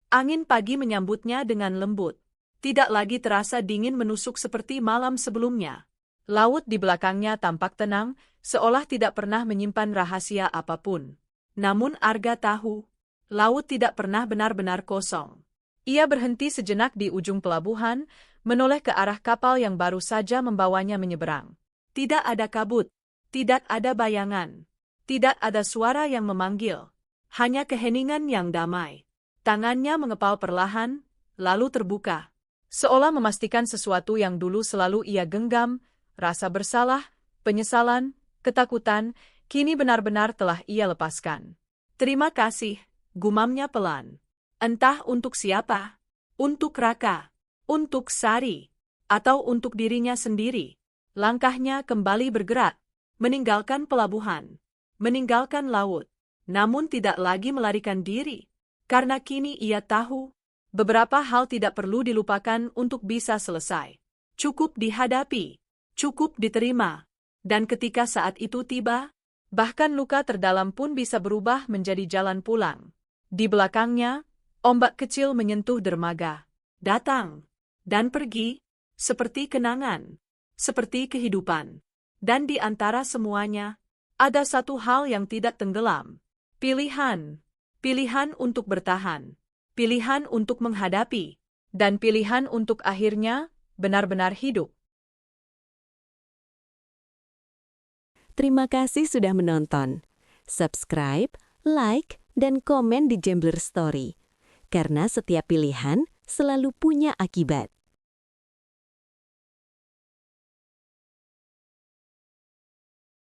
Angin pagi menyambutnya dengan lembut. Tidak lagi terasa dingin menusuk seperti malam sebelumnya. Laut di belakangnya tampak tenang, seolah tidak pernah menyimpan rahasia apapun. Namun Arga tahu, laut tidak pernah benar-benar kosong. Ia berhenti sejenak di ujung pelabuhan, menoleh ke arah kapal yang baru saja membawanya menyeberang. Tidak ada kabut, tidak ada bayangan, tidak ada suara yang memanggil, hanya keheningan yang damai. Tangannya mengepal perlahan, lalu terbuka. Seolah memastikan sesuatu yang dulu selalu ia genggam, rasa bersalah, penyesalan, ketakutan, kini benar-benar telah ia lepaskan. Terima kasih, gumamnya pelan. Entah untuk siapa, untuk Raka, untuk Sari, atau untuk dirinya sendiri. Langkahnya kembali bergerak, meninggalkan pelabuhan, meninggalkan laut, namun tidak lagi melarikan diri. Karena kini ia tahu, beberapa hal tidak perlu dilupakan untuk bisa selesai. Cukup dihadapi, cukup diterima. Dan ketika saat itu tiba, bahkan luka terdalam pun bisa berubah menjadi jalan pulang. Di belakangnya, ombak kecil menyentuh dermaga. Datang dan pergi, seperti kenangan, seperti kehidupan. Dan di antara semuanya, ada satu hal yang tidak tenggelam. Pilihan. Pilihan untuk bertahan, pilihan untuk menghadapi, dan pilihan untuk akhirnya benar-benar hidup. Terima kasih sudah menonton. Subscribe, like, dan komen di Gambler Story. Karena setiap pilihan selalu punya akibat.